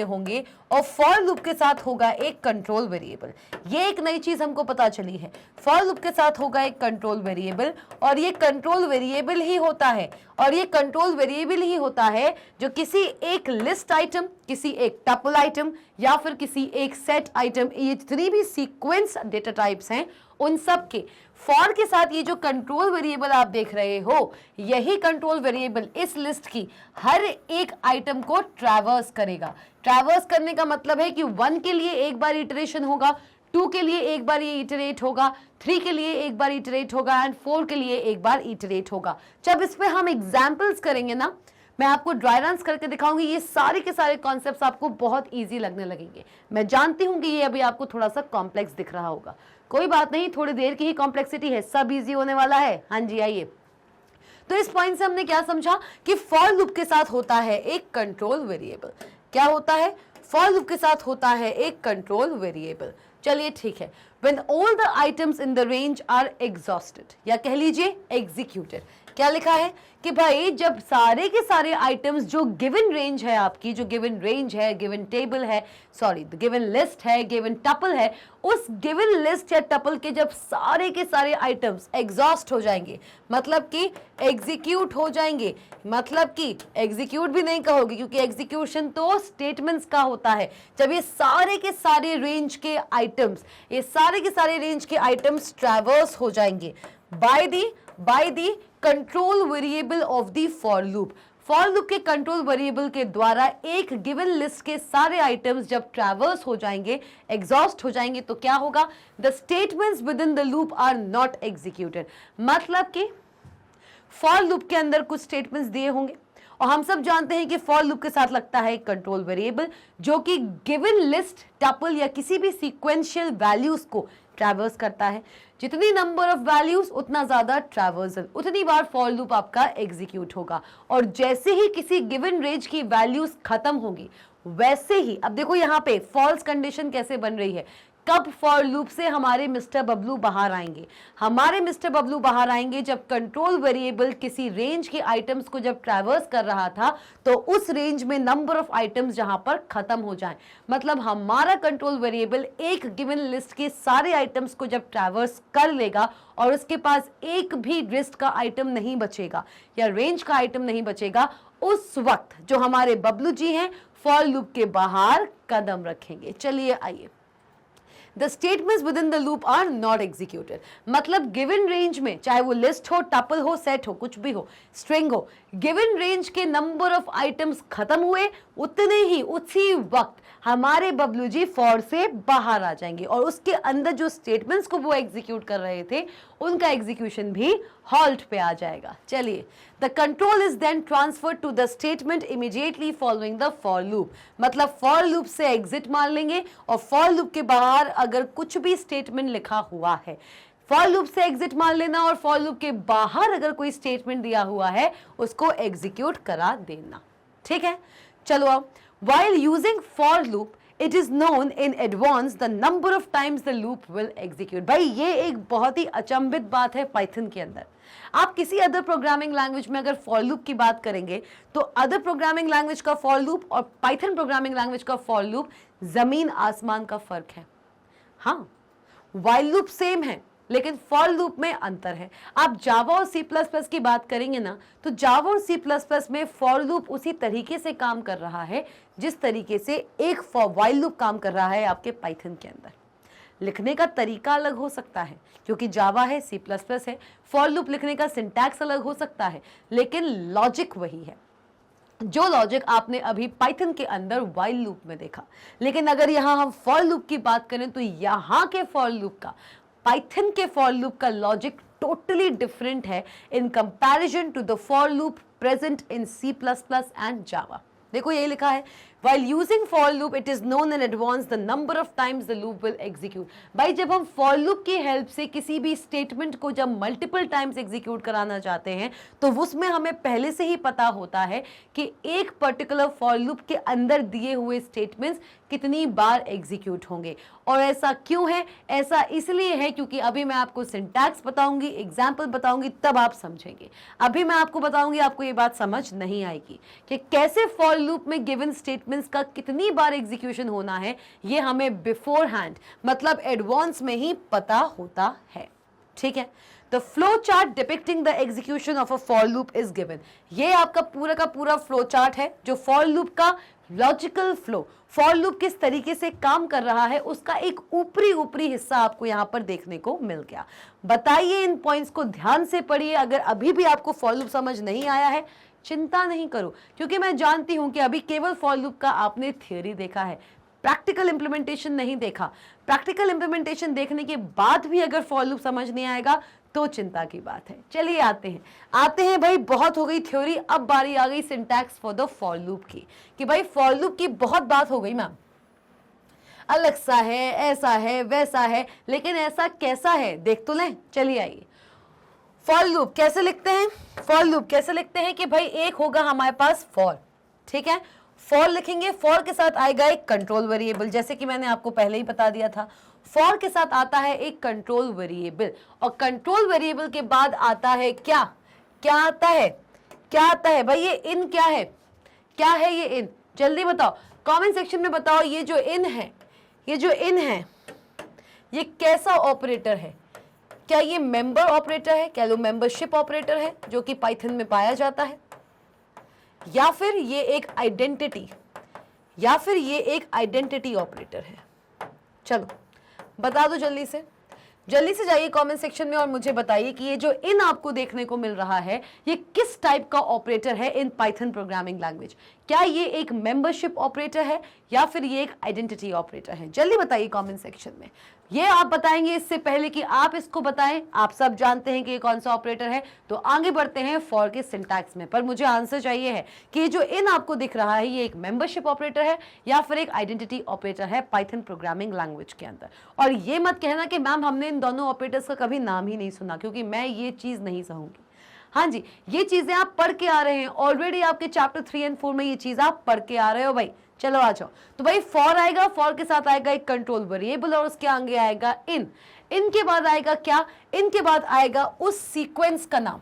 होंगे, और फॉर लूप के साथ होगा एक कंट्रोल वेरिएबल। ये एक नई चीज हमको पता चली है, फॉर लूप के साथ होगा एक कंट्रोल वेरिएबल, और ये कंट्रोल वेरिएबल ही होता है जो किसी एक लिस्ट आइटम, किसी एक टपल आइटम या फिर किसी एक सेट आइटम, ये जितनी भी सीक्वेंस डेटा टाइप्स हैं उन सब के फॉर के साथ ये जो कंट्रोल वेरिएबल आप देख रहे हो, यही कंट्रोल वेरिएबल इस लिस्ट की हर एक आइटम को ट्रैवर्स करेगा। ट्रैवर्स करने का मतलब है कि 1 के लिए एक बार इटरेशन होगा, 2 के लिए एक बार ये इटरेट होगा, 3 के लिए एक बार इटरेट होगा एंड 4 के लिए एक बार इटरेट होगा। जब इस पे हम एग्जाम्पल्स करेंगे ना, मैं आपको ड्राई रन्स करके दिखाऊंगी, ये सारे के सारे कॉन्सेप्ट्स आपको बहुत इजी लगने लगेंगे। मैं जानती हूं कि ये अभी आपको थोड़ा सा कॉम्प्लेक्स दिख रहा होगा, कोई बात नहीं, थोड़ी देर की ही कॉम्प्लेक्सिटी है, सब इजी होने वाला है। हाँ जी आइए। तो इस पॉइंट से हमने क्या समझा कि फॉर लूप के साथ होता है एक कंट्रोल वेरिएबल। क्या होता है? फॉर लूप के साथ होता है एक कंट्रोल वेरिएबल। चलिए ठीक है। When all the items in the range are exhausted, या कह लीजिए executed, क्या लिखा है कि भाई जब सारे के सारे आइटम्स जो गिवन रेंज है आपकी, जो गिवन रेंज है, गिवन टेबल है, सॉरी गिवन लिस्ट है, गिवन टपल है, उस गिवन लिस्ट या टपल के जब सारे के सारे आइटम्स एग्जॉस्ट हो जाएंगे, मतलब कि एग्जीक्यूट हो जाएंगे, मतलब कि एग्जीक्यूट भी नहीं कहोगे क्योंकि एग्जीक्यूशन तो स्टेटमेंट्स का होता है। जब ये सारे के सारे रेंज के आइटम्स ट्रैवर्स हो जाएंगे by the control variable of the for loop. For loop के कंट्रोल वेरिएबल के द्वारा एक गिवन लिस्ट के सारे आइटम्स जब ट्रैवर्स हो जाएंगे, एग्जॉस्ट हो जाएंगे, तो क्या होगा? The statements within the loop are not executed. मतलब कि फॉर लूप के अंदर कुछ स्टेटमेंट्स दिए होंगे और हम सब जानते हैं कि फॉर लूप के साथ लगता है एक कंट्रोल वेरिएबल जो कि गिवन लिस्ट, टपल या किसी भी सीक्वेंशियल वैल्यूज को ट्रैवर्स करता है। जितनी नंबर ऑफ वैल्यूज उतना ज्यादा ट्रैवर्सल, उतनी बार फॉर लूप आपका एग्जीक्यूट होगा। और जैसे ही किसी गिवन रेंज की वैल्यूज खत्म होगी, वैसे ही अब देखो यहां पे फॉल्स कंडीशन कैसे बन रही है। कब फॉर लूप से हमारे मिस्टर बबलू बाहर आएंगे? हमारे मिस्टर बबलू बाहर आएंगे जब कंट्रोल वेरिएबल किसी रेंज के आइटम्स को जब ट्रैवर्स कर रहा था तो उस रेंज में नंबर ऑफ आइटम्स जहां पर खत्म हो जाएं। मतलब हमारा कंट्रोल वेरिएबल एक गिवन लिस्ट के सारे आइटम्स को जब ट्रैवर्स कर लेगा और उसके पास एक भी लिस्ट का आइटम नहीं बचेगा या रेंज का आइटम नहीं बचेगा, उस वक्त जो हमारे बबलू जी हैं फॉर लूप के बाहर कदम रखेंगे। चलिए आइए, The statements within the loop are not executed। मतलब गिवन रेंज में, चाहे वो लिस्ट हो, टपल हो, सेट हो, कुछ भी हो, स्ट्रिंग हो, गिवन रेंज के नंबर ऑफ आइटम्स खत्म हुए, उतने ही उसी वक्त हमारे बबलू जी फॉर से बाहर आ जाएंगे और उसके अंदर जो स्टेटमेंट्स को वो एग्जीक्यूट कर रहे थे उनका एग्जीक्यूशन भी हॉल्ट पे आ जाएगा। चलिए, the control is then transferred to the statement immediately following the for loop. मतलब फॉर लूप से एग्जिट मार लेंगे और फॉर लूप के बाहर अगर कुछ भी स्टेटमेंट लिखा हुआ है, फॉर लूप से एग्जिट मार लेना और फॉर लूप के बाहर अगर कोई स्टेटमेंट दिया हुआ है उसको एग्जीक्यूट करा देना। ठीक है, चलो अब, while using for loop it is known in advance the number of times the loop will execute। भाई ये एक बहुत ही अचंभित बात है पाइथन के अंदर। आप किसी अदर प्रोग्रामिंग लैंग्वेज में अगर फॉर लूप की बात करेंगे तो अदर प्रोग्रामिंग लैंग्वेज का फॉर लूप और पाइथन प्रोग्रामिंग लैंग्वेज का फॉर लूप जमीन आसमान का फर्क है। हाँ, व्हाइल लूप सेम है लेकिन फॉर लूप में अंतर है। आप जावा और सी प्लस प्लस की बात करेंगे ना, तो जावा और सी प्लस प्लस में फॉर लूप उसी तरीके से काम कर रहा है जिस तरीके से एक व्हाइल लूप काम कर रहा है आपके पाइथन के अंदर। लिखने का तरीका अलग हो सकता है क्योंकि जावा है, सी प्लस प्लस है, फॉर लूप लिखने का सिंटैक्स अलग हो सकता है लेकिन लॉजिक वही है, जो लॉजिक आपने अभी पाइथन के अंदर व्हाइल लूप में देखा। लेकिन अगर यहां हम फॉर लूप की बात करें तो यहां के फॉर लूप का, पाइथन के फॉर लूप का लॉजिक टोटली डिफरेंट है in comparison to the for loop present in C plus plus and Java. देखो यही लिखा है, while using for loop it is known in advance the number of times the loop will execute। भाई जब हम for loop की help से किसी भी स्टेटमेंट को जब मल्टीपल टाइम्स एग्जीक्यूट कराना चाहते हैं तो उसमें हमें पहले से ही पता होता है कि एक पर्टिकुलर for loop के अंदर दिए हुए स्टेटमेंट्स कितनी बार एग्जीक्यूट होंगे। और ऐसा क्यों है? ऐसा इसलिए है क्योंकि अभी मैं आपको सिंटैक्स बताऊंगी, एग्जाम्पल बताऊंगी, तब आप समझेंगे। अभी मैं आपको बताऊंगी, आपको ये बात समझ नहीं आएगी कि कैसे फॉर लूप में गिवन स्टेटमेंट्स का कितनी बार एग्जीक्यूशन होना है, ये हमें बिफोर हैंड मतलब एडवांस में ही पता होता है। ठीक है, the flow chart depicting the execution of a for loop is given. ये आपका पूरा का पूरा फ्लो चार्ट है जो फॉर लूप का लॉजिकल फ्लो, फॉर लूप किस तरीके से काम कर रहा है उसका एक ऊपरी हिस्सा आपको यहां पर देखने को मिल गया। बताइए, इन पॉइंट्स को ध्यान से पढ़िए। अगर अभी भी आपको फॉर लूप समझ नहीं आया है, चिंता नहीं करो, क्योंकि मैं जानती हूं कि अभी केवल फॉर लूप का आपने थ्योरी देखा है, प्रैक्टिकल इंप्लीमेंटेशन नहीं देखा। प्रैक्टिकल इंप्लीमेंटेशन देखने के बाद भी अगर फॉर लूप समझ नहीं आएगा तो चिंता की बात है। चलिए आते हैं भाई, बहुत हो गई थ्योरी, अब बारी आ गई syntax for the for loop की। कि भाई फॉर लूप की बहुत बात हो गई मैम, अलग सा है, ऐसा है, वैसा है, लेकिन ऐसा कैसा है देख तो लें। चलिए आइए, फॉर लूप कैसे लिखते हैं? फॉर लूप कैसे लिखते हैं कि भाई एक होगा हमारे पास फॉर, ठीक है, फॉर लिखेंगे, फॉर के साथ आएगा एक कंट्रोल वेरिएबल, जैसे कि मैंने आपको पहले ही बता दिया था। फॉर के साथ आता है एक कंट्रोल वेरिएबल और कंट्रोल वेरिएबल के बाद आता है क्या आता है भाई? ये इन क्या है ये इन? जल्दी बताओ, कमेंट सेक्शन में बताओ। ये जो इन है ये कैसा ऑपरेटर है? क्या ये मेंबर ऑपरेटर है? क्या लो मेंबरशिप ऑपरेटर है जो कि पाइथन में पाया जाता है, या फिर ये एक आइडेंटिटी ऑपरेटर है? चलो बता दो जल्दी से। जल्दी से जाइए कमेंट सेक्शन में और मुझे बताइए कि ये जो इन आपको देखने को मिल रहा है ये किस टाइप का ऑपरेटर है इन पाइथन प्रोग्रामिंग लैंग्वेज। क्या ये एक मेंबरशिप ऑपरेटर है या फिर ये एक आइडेंटिटी ऑपरेटर है? जल्दी बताइए कमेंट सेक्शन में। ये आप बताएंगे इससे पहले कि आप इसको बताएं, आप सब जानते हैं कि ये कौन सा ऑपरेटर है। तो आगे बढ़ते हैं फॉर के सिंटैक्स में, पर मुझे आंसर चाहिए है कि जो इन आपको दिख रहा है ये एक मेंबरशिप ऑपरेटर है या फिर एक आइडेंटिटी ऑपरेटर है पाइथन प्रोग्रामिंग लैंग्वेज के अंदर। और ये मत कहना कि मैम हमने इन दोनों ऑपरेटर्स का कभी नाम ही नहीं सुना, क्योंकि मैं ये चीज नहीं सहूंगी। हाँ जी, ये चीजें आप पढ़ के आ रहे हैं ऑलरेडी, आपके चैप्टर 3 और 4 में ये चीज आप पढ़ के आ रहे हो भाई। चलो आ जाओ। तो भाई फॉर आएगा, फॉर के साथ आएगा एक कंट्रोल वेरिएबल और उसके आगे आएगा इन। इनके बाद आएगा क्या? इनके बाद आएगा उस सीक्वेंस का नाम,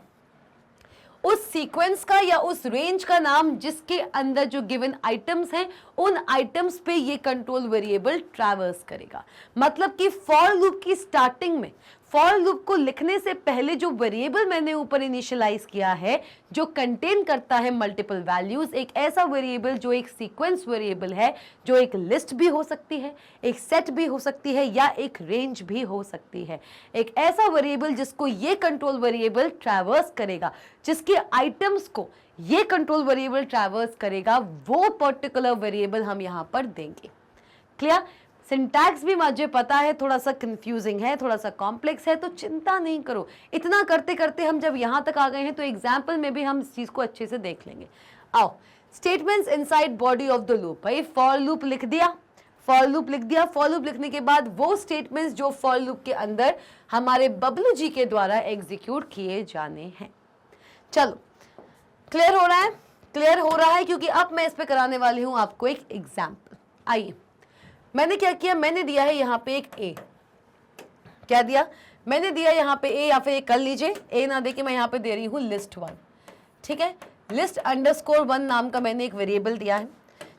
उस सीक्वेंस का या उस रेंज का नाम जिसके अंदर जो गिवन आइटम्स हैं उन आइटम्स पे ये कंट्रोल वेरिएबल ट्रैवर्स करेगा। मतलब कि फॉर लूप की स्टार्टिंग में, फॉर लूप को लिखने से पहले जो वेरिएबल मैंने ऊपर इनिशियलाइज किया है जो कंटेन करता है मल्टीपल वैल्यूज, एक ऐसा वेरिएबल जो एक सीक्वेंस वेरिएबल है, जो एक लिस्ट भी हो सकती है, एक सेट भी हो सकती है या एक रेंज भी हो सकती है। एक ऐसा वेरिएबल जिसको ये कंट्रोल वेरिएबल ट्रैवर्स करेगा, जिसके आइटम्स को ये कंट्रोल वेरिएबल ट्रैवर्स करेगा, वो पर्टिकुलर वेरिएबल हम यहां पर देंगे। क्लियर? सिंटैक्स भी मुझे पता है थोड़ा सा कंफ्यूजिंग है, थोड़ा सा कॉम्प्लेक्स है, तो चिंता नहीं करो। इतना करते करते हम जब यहां तक आ गए हैं तो एग्जाम्पल में भी हम इस चीज को अच्छे से देख लेंगे। आओ, statements inside body of the loop. भाई फॉर लूप लिख दिया, फॉर लूप लिख दिया। फॉर लूप लिखने के बाद वो स्टेटमेंट्स जो फॉर लूप के अंदर हमारे बबलू जी के द्वारा एग्जीक्यूट किए जाने हैं। चलो, क्लियर हो रहा है? क्लियर हो रहा है, क्योंकि अब मैं इस पे कराने वाली हूं आपको एक एग्जाम्पल। आइए, मैंने क्या किया, मैंने दिया है यहाँ पे एक ए। क्या दिया? मैंने दिया यहाँ पे ए, या फिर ये कर लीजिए, ए ना देके मैं यहाँ पे दे रही हूँ लिस्ट 1। ठीक है, लिस्ट अंडरस्कोर 1 नाम का मैंने एक वेरिएबल दिया है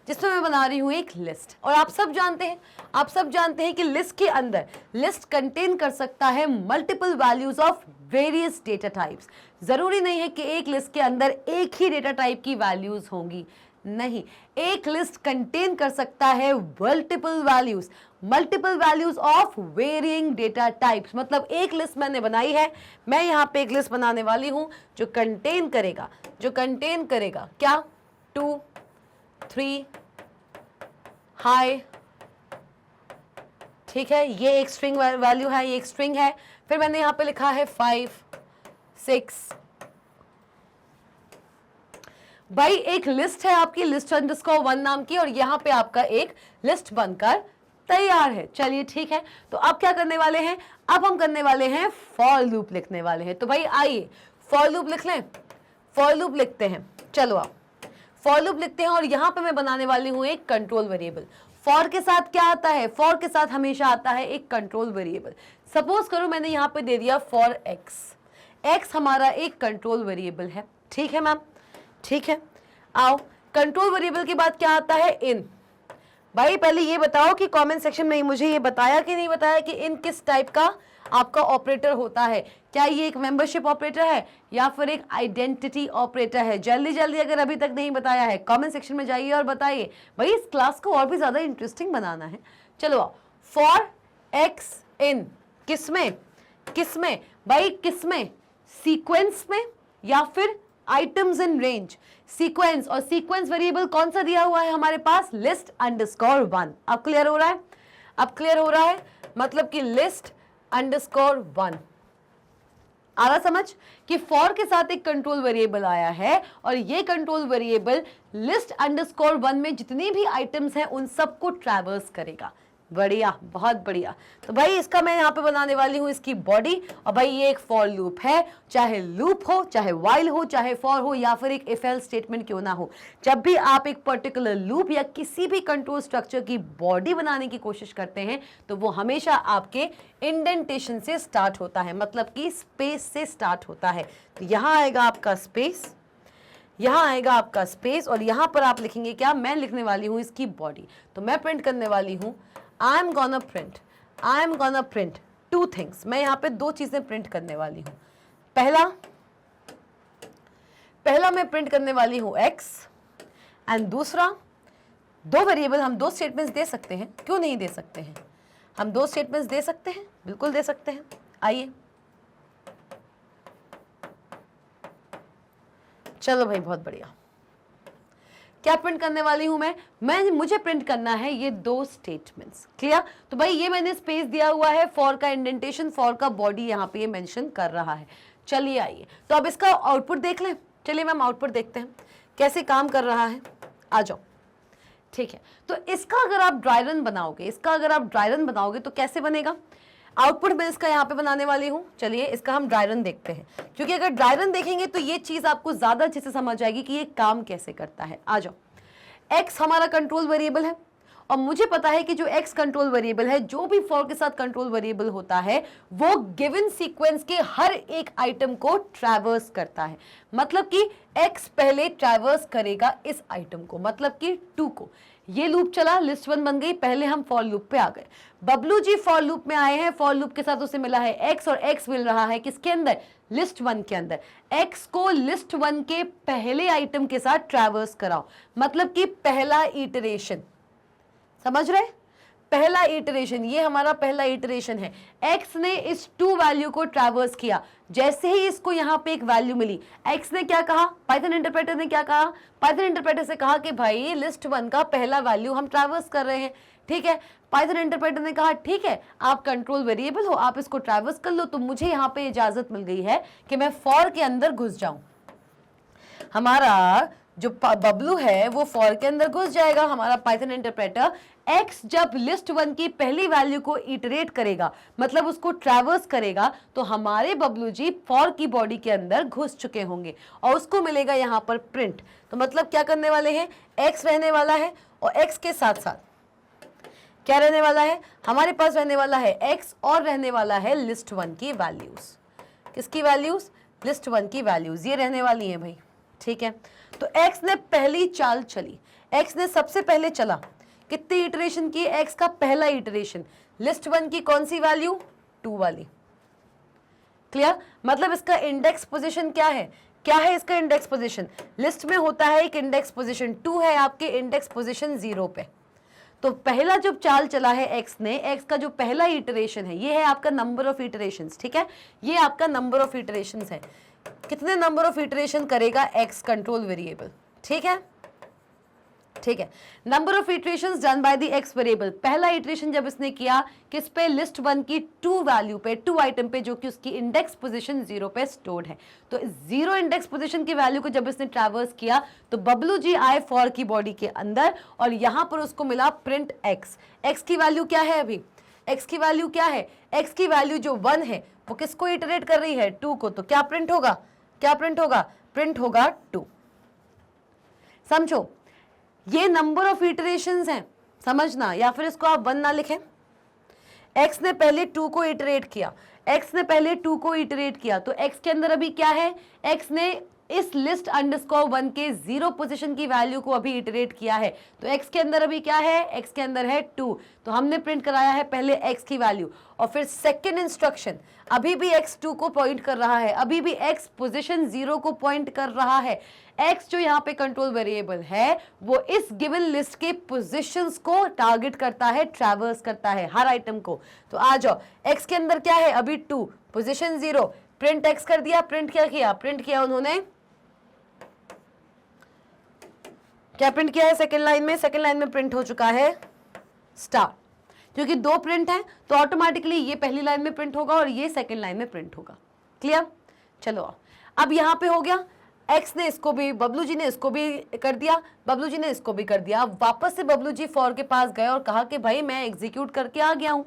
जिसमें मैं बना रही हूँ एक लिस्ट। और आप सब जानते हैं, आप सब जानते हैं कि लिस्ट के अंदर लिस्ट कंटेन कर सकता है multiple values of various data types. जरूरी नहीं है कि एक लिस्ट के अंदर एक ही डेटा टाइप की वैल्यूज होंगी, नहीं, एक लिस्ट कंटेन कर सकता है multiple values of varying data types. मतलब एक लिस्ट मैंने बनाई है, मैं यहाँ पे एक लिस्ट बनाने वाली हूं जो कंटेन करेगा क्या? 2, 3 हाई। ठीक है, ये एक स्ट्रिंग वैल्यू है, ये एक स्ट्रिंग है। फिर मैंने यहाँ पे लिखा है 5, 6। भाई एक लिस्ट है आपकी, लिस्ट अंडरस्कोर 1 नाम की, और यहाँ पे आपका एक लिस्ट बनकर तैयार है। चलिए ठीक है, तो अब क्या करने वाले हैं? अब हम करने वाले हैं फॉर लूप लिखने वाले हैं। तो भाई आइए फॉर लूप लिख लें, फॉर लूप लिखते हैं। चलो आप फॉर लूप लिखते हैं और यहाँ पे मैं बनाने वाली हूँ एक कंट्रोल वेरिएबल। फॉर के साथ क्या आता है? फॉर के साथ हमेशा आता है एक कंट्रोल वेरिएबल। सपोज करो मैंने यहाँ पे दे दिया फॉर एक्स। एक्स हमारा एक कंट्रोल वेरिएबल है। ठीक है मैम, ठीक है। आओ, कंट्रोल वेरिएबल के बाद क्या आता है? इन। भाई पहले ये बताओ कि कमेंट सेक्शन में मुझे ये बताया कि नहीं बताया कि इन किस टाइप का आपका ऑपरेटर होता है। क्या ये एक मेंबरशिप ऑपरेटर है या फिर एक आइडेंटिटी ऑपरेटर है? जल्दी जल्दी अगर अभी तक नहीं बताया है कमेंट सेक्शन में जाइए और बताइए। भाई इस क्लास को और भी ज्यादा इंटरेस्टिंग बनाना है। चलो आओ, फॉर एक्स इन किसमें? किसमें भाई? किसमें? सीक्वेंस में या फिर आइटम्स इन रेंज? सीक्वेंस, और सीक्वेंस वेरिएबल कौन सा दिया हुआ है हमारे पास? List underscore 1। अब क्लियर हो रहा है? अब क्लियर हो रहा है, मतलब कि लिस्ट अंडरस्कोर 1। आ रहा समझ कि फॉर के साथ एक कंट्रोल वेरिएबल आया है और ये कंट्रोल वेरिएबल लिस्ट अंडरस्कोर 1 में जितनी भी आइटम्स हैं उन सबको ट्रैवर्स करेगा। बढ़िया, बहुत बढ़िया। तो भाई इसका मैं यहाँ पे बनाने वाली हूँ इसकी बॉडी, और भाई ये एक फॉर लूप है। चाहे लूप हो, चाहे वाइल हो, चाहे फॉर हो, या फिर एक इफ एल्स स्टेटमेंट क्यों ना हो, जब भी आप एक पर्टिकुलर लूप या किसी भी कंट्रोल स्ट्रक्चर की बॉडी बनाने की कोशिश करते हैं तो वो हमेशा आपके इंडेंटेशन से स्टार्ट होता है, मतलब कि स्पेस से स्टार्ट होता है। तो यहाँ आएगा आपका स्पेस, यहाँ आएगा आपका स्पेस, और यहाँ पर आप लिखेंगे क्या? मैं लिखने वाली हूँ इसकी बॉडी। तो मैं प्रिंट करने वाली हूँ I am gonna print 2 things। मैं यहाँ पे 2 चीजें प्रिंट करने वाली हूँ। पहला मैं प्रिंट करने वाली हूँ x, एंड दूसरा, 2 वेरिएबल हम 2 स्टेटमेंट्स दे सकते हैं, क्यों नहीं दे सकते हैं? हम 2 स्टेटमेंट्स दे सकते हैं, बिल्कुल दे सकते हैं। आइए, चलो भाई, बहुत बढ़िया। क्या प्रिंट करने वाली हूं मैं मुझे प्रिंट करना है ये 2 स्टेटमेंट्स। क्लियर? तो भाई ये मैंने स्पेस दिया हुआ है, फॉर का इंडेंटेशन, फॉर का बॉडी यहाँ पे ये मेंशन कर रहा है। चलिए आइए, तो अब इसका आउटपुट देख लें। चलिए मैम आउटपुट देखते हैं कैसे काम कर रहा है। आ जाओ, ठीक है। तो इसका अगर आप ड्राई रन बनाओगे तो कैसे बनेगा? आउटपुट मैं इसका यहाँ पे बनाने वाली हूँ। चलिए इसका हम ड्राई रन देखते हैं, क्योंकि अगर ड्राई रन देखेंगे तो ये चीज आपको ज्यादा अच्छे से समझ आएगी कि ये काम कैसे करता है। आ जाओ, x हमारा कंट्रोल वेरिएबल है और मुझे पता है कि जो x कंट्रोल वेरिएबल है, जो भी फॉर के साथ कंट्रोल वेरिएबल होता है, वो गिवन सीक्वेंस के हर एक आइटम को ट्रैवर्स करता है। मतलब कि x पहले ट्रैवर्स करेगा इस आइटम को, मतलब कि 2 को। ये लूप चला, लिस्ट 1 बन गई, पहले हम फॉर लूप पे आ गए। बबलू जी फॉर लूप में आए हैं, फॉर लूप के साथ उसे मिला है x, और x मिल रहा है किसके अंदर? लिस्ट 1 के अंदर। x को लिस्ट 1 के पहले आइटम के साथ ट्रैवर्स कराओ, मतलब कि पहला इटरेशन। समझ रहे? पहला इटरेशन, ये हमारा पहला इटरेशन है। x ने इस 2 वैल्यू को ट्रैवर्स किया। जैसे ही इसको यहाँ पे एक वैल्यू मिली, x ने क्या कहा? पाइथन इंटरप्रेटर ने क्या कहा? पाइथन इंटरप्रेटर से कहा कि भाई लिस्ट 1 का पहला वैल्यू हम ट्रैवर्स कर रहे हैं। ठीक है, पाइथन इंटरप्रेटर ने कहा ठीक है, आप कंट्रोल वेरिएबल हो, आप इसको ट्रैवर्स कर लो। तो मुझे यहाँ पे इजाजत मिल गई है कि मैं फॉर के अंदर घुस जाऊं। हमारा जो बबलू है वो फॉर के अंदर घुस जाएगा। हमारा पाइथन इंटरप्रेटर x जब लिस्ट 1 की पहली वैल्यू को इटरेट करेगा, मतलब उसको ट्रैवर्स करेगा, तो हमारे बबलू जी फॉर की बॉडी के अंदर घुस चुके होंगे और उसको मिलेगा यहाँ पर प्रिंट। तो मतलब क्या करने वाले हैं? x रहने वाला है और x के साथ साथ क्या रहने वाला है? हमारे पास रहने वाला है x और रहने वाला है लिस्ट 1 की वैल्यूज। किसकी वैल्यूज? लिस्ट 1 की वैल्यूज ये रहने वाली हैं भाई। ठीक है, तो x ने पहली चाल चली, x ने सबसे पहले चला। कितनी इटरेशन की? x का पहला इटरेशन। लिस्ट 1 की कौन सी वैल्यू? 2 वाली। क्लियर? मतलब इसका इंडेक्स पोजीशन क्या है? क्या है इसका इंडेक्स पोजीशन? लिस्ट में होता है एक इंडेक्स पोजीशन, 2 है आपके इंडेक्स पोजीशन 0 पे। तो पहला जब चाल चला है x ने, x का जो पहला इटरेशन है, ये है आपका नंबर ऑफ इटरेशंस। ठीक है, ये आपका नंबर ऑफ इटरेशंस है। कितने नंबर ऑफ इटरेशन करेगा x कंट्रोल वेरिएबल? ठीक है, ठीक है, number of iterations done by the x variable. पहला इटरेशन जब इसने किया किस पे? लिस्ट 1 की 2 वैल्यू पे, 2 आइटम पे, जो कि उसकी इंडेक्स पोजीशन 0 पे स्टोर्ड है। तो 0 इंडेक्स पोजीशन की वैल्यू को जब इसने ट्रैवर्स किया तो बबलू जी आए फॉर की बॉडी के अंदर और यहां पर उसको मिला प्रिंट x। x की वैल्यू क्या है? अभी x की वैल्यू क्या है? x की वैल्यू जो 1 है वो किसको इटरेट कर रही है? 2 को। तो क्या प्रिंट होगा? क्या प्रिंट होगा? प्रिंट होगा 2। समझो, ये नंबर ऑफ इटरेशंस हैं, समझना, या फिर इसको आप 1 ना लिखें। x ने पहले 2 को इटरेट किया, x ने पहले 2 को इटरेट किया, तो x के अंदर अभी क्या है? x ने इस लिस्ट अंडरस्कोर 1 के 0 पोजीशन की वैल्यू को अभी इटरेट किया है। तो x के अंदर अभी क्या है? x के अंदर है 2। तो हमने प्रिंट कराया है पहले x की वैल्यू, और फिर सेकेंड इंस्ट्रक्शन अभी भी x 2 को पॉइंट कर रहा है, अभी भी x पोजीशन 0 को पॉइंट कर रहा है। x जो यहाँ पे कंट्रोल वेरिएबल है वो इस गिवन लिस्ट के पोजीशंस को टारगेट करता है, ट्रैवर्स करता है हर आइटम को। तो आ जाओ, x के अंदर क्या है? अभी 2, पोजीशन 0, प्रिंट x कर दिया। प्रिंट क्या किया? प्रिंट किया उन्होंने, क्या प्रिंट किया है? सेकेंड लाइन में, सेकेंड लाइन में प्रिंट हो चुका है स्टार। क्योंकि 2 प्रिंट है तो ऑटोमेटिकली ये पहली लाइन में प्रिंट होगा और ये सेकेंड लाइन में प्रिंट होगा। क्लियर? चलो अब यहां पे हो गया, x ने इसको भी, बबलू जी ने इसको भी कर दिया, बबलू जी ने इसको भी कर दिया। अब वापस से बबलू जी फॉर के पास गए और कहा कि भाई मैं एग्जीक्यूट करके आ गया हूं।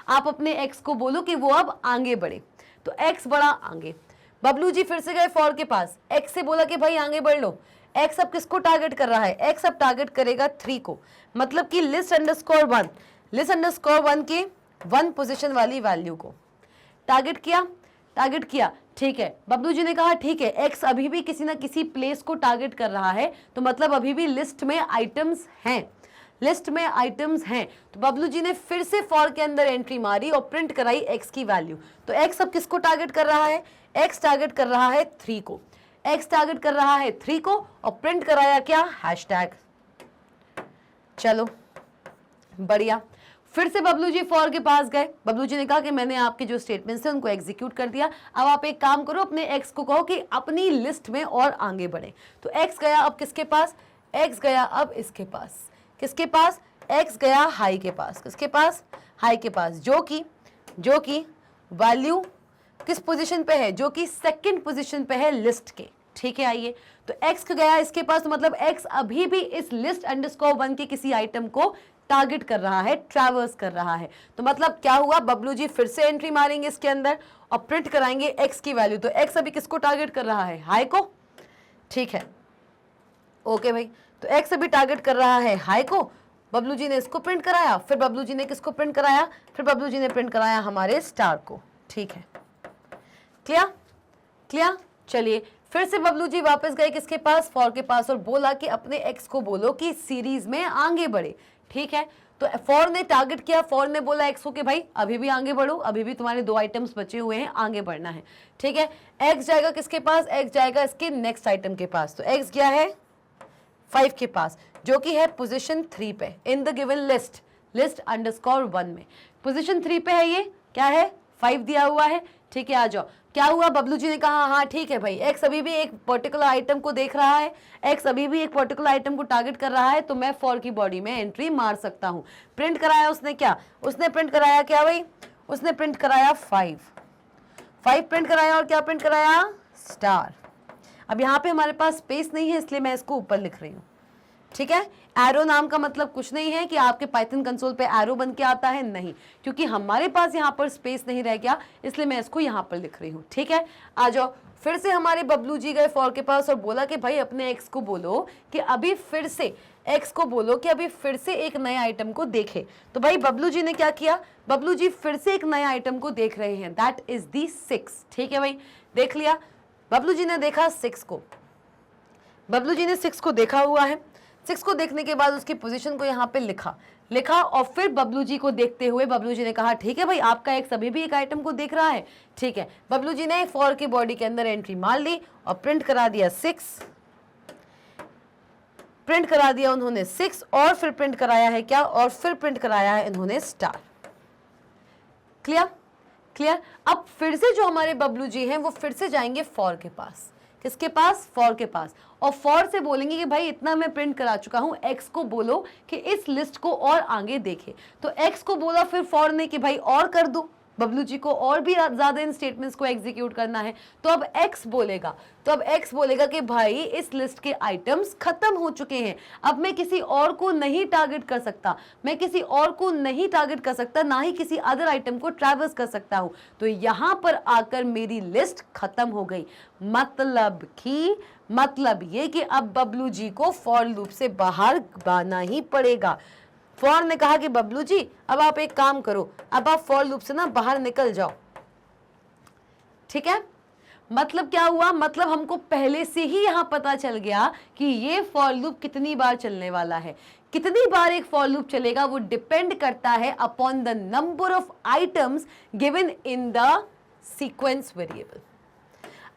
आप अपने x को बोलो कि वो अब आगे बढ़े। तो x बढ़ा आगे, बबलू जी फिर से गए फॉर के पास, x से बोला कि भाई आगे बढ़ लो। x अब किसको टारगेट कर रहा है? x अब टारगेट करेगा 3 को, मतलब कि लिस्ट अंडरस्कोर 1, लिस्ट अंडरस्कोर 1 के 1 पोजीशन वाली वैल्यू को टारगेट किया, टारगेट किया। ठीक है, बबलू जी ने कहा ठीक है, x अभी भी किसी ना किसी प्लेस को टारगेट कर रहा है, तो मतलब अभी भी लिस्ट में आइटम्स हैं, लिस्ट में आइटम्स हैं। तो बबलू जी ने फिर से फॉर के अंदर एंट्री मारी और प्रिंट कराई x की वैल्यू। तो x अब किसको टारगेट कर रहा है? x टारगेट कर रहा है 3 को, x टारगेट कर रहा है 3 को, और प्रिंट कराया क्या? हैशटैग। चलो बढ़िया, फिर से बबलू जी फॉर के पास गए, बबलू जी ने कहा कि मैंने आपके जो स्टेटमेंट्स थे उनको एग्जीक्यूट कर दिया, अब आप एक काम करो, अपने एक्स को कहो कि अपनी लिस्ट में और आगे बढ़े। तो एक्स गया अब किसके पास, एक्स गया अब इसके पास, किसके पास, एक्स गया हाई के पास, किसके पास, हाई के पास, जो कि वैल्यू किस पोजीशन पे है, जो कि सेकंड पोजीशन पे है लिस्ट के, ठीक है। आइए, तो x गया इसके पास, तो मतलब x अभी भी इस लिस्ट अंडरस्कोर 1 के किसी आइटम को टारगेट कर रहा है, ट्रैवर्स कर रहा है। तो मतलब क्या हुआ, बबलू जी फिर से एंट्री मारेंगे इसके अंदर और प्रिंट कराएंगे x की वैल्यू। तो x अभी किसको टारगेट कर रहा है, हाई को, ठीक है, ओके भाई। तो x अभी टारगेट कर रहा है हाई को, बबलू जी ने इसको प्रिंट कराया, फिर बबलू जी ने किसको प्रिंट कराया, फिर बबलू जी ने प्रिंट कराया हमारे स्टार को, ठीक है। Clear, clear. चलिए फिर से बबलू जी वापस गए किसके पास, फॉर के पास, और बोला कि अपने एक्स को बोलो कि सीरीज में आगे बढ़े, ठीक है। तो फॉर ने टारगेट किया, फॉर ने बोला एक्स को कि भाई अभी भी आगे बढ़ो, अभी भी तुम्हारे 2 आइटम्स बचे हुए हैं, आगे बढ़ना है, ठीक है। एक्स जाएगा किसके पास, एक्स जाएगा इसके नेक्स्ट आइटम के पास। तो एक्स गया है 5 के पास, जो कि है पोजीशन 3 पे in the given list underscore 1 में, पोजीशन 3 पे है, ये क्या है 5 दिया हुआ है, ठीक है। आ जाओ, क्या हुआ, बबलू जी ने कहा हाँ ठीक है भाई, एक्स अभी भी एक पर्टिकुलर आइटम को देख रहा है, एक्स अभी भी एक पर्टिकुलर आइटम को टारगेट कर रहा है, तो मैं फॉर की बॉडी में एंट्री मार सकता हूँ। प्रिंट कराया उसने, क्या उसने प्रिंट कराया, क्या भाई उसने प्रिंट कराया 5 प्रिंट कराया, और क्या प्रिंट कराया, स्टार। अब यहाँ पे हमारे पास स्पेस नहीं है, इसलिए मैं इसको ऊपर लिख रही हूँ, ठीक है। एरो नाम का मतलब कुछ नहीं है कि आपके पाइथन कंसोल पे एरो बन के आता है, नहीं, क्योंकि हमारे पास यहाँ पर स्पेस नहीं रह गया, इसलिए मैं इसको यहाँ पर लिख रही हूँ, ठीक है। आ जाओ, फिर से हमारे बबलू जी गए फॉर के पास और बोला कि भाई अपने एक्स को बोलो कि अभी फिर से, एक्स को बोलो कि अभी फिर से एक नए आइटम को देखे। तो भाई बबलू जी ने क्या किया, बबलू जी फिर से एक नए आइटम को देख रहे हैं, दैट इज दी 6, ठीक है भाई। देख लिया, बबलू जी ने देखा 6 को, बबलू जी ने 6 को देखा हुआ है, 6 को देखने के बाद उसकी पोजीशन को यहाँ पे लिखा और फिर बबलू जी को देखते हुए बबलू जी ने कहा ठीक है भाई, आपका एक्स अभी भी एक आइटम को देख रहा है, ठीक है। बबलू जी ने फॉर की बॉडी के अंदर एंट्री मार ली और प्रिंट करा दिया 6, प्रिंट करा दिया उन्होंने 6, और फिर प्रिंट कराया है क्या, और फिर प्रिंट कराया है इन्होंने स्टार। Clear, clear. अब फिर से जो हमारे बबलू जी हैं वो फिर से जाएंगे फॉर के पास, किसके पास, फॉर के पास, और फॉर से बोलेंगे कि भाई इतना मैं प्रिंट करा चुका हूं, एक्स को बोलो कि इस लिस्ट को और आगे देखे। तो एक्स को बोला फिर फॉर ने कि भाई और कर दो, बबलू जी को और भी ज्यादा इन स्टेटमेंट्स को एग्जीक्यूट करना है। तो अब एक्स बोलेगा, कि भाई इस लिस्ट के आइटम्स खत्म हो चुके हैं, अब मैं किसी और को नहीं टारगेट कर सकता, ना ही किसी अदर आइटम को ट्रैवर्स कर सकता हूं। तो यहां पर आकर मेरी लिस्ट खत्म हो गई। मतलब ये कि अब बबलू जी को फॉर लूप से बाहर आना ही पड़ेगा। फॉर ने कहा कि बबलू जी अब आप एक काम करो, अब आप फॉर लूप से ना बाहर निकल जाओ, ठीक है। मतलब क्या हुआ, मतलब हमको पहले से ही यहां पता चल गया कि ये फॉर लूप कितनी बार चलने वाला है। कितनी बार एक फॉर लूप चलेगा वो डिपेंड करता है upon the number of items given in the sequence variable.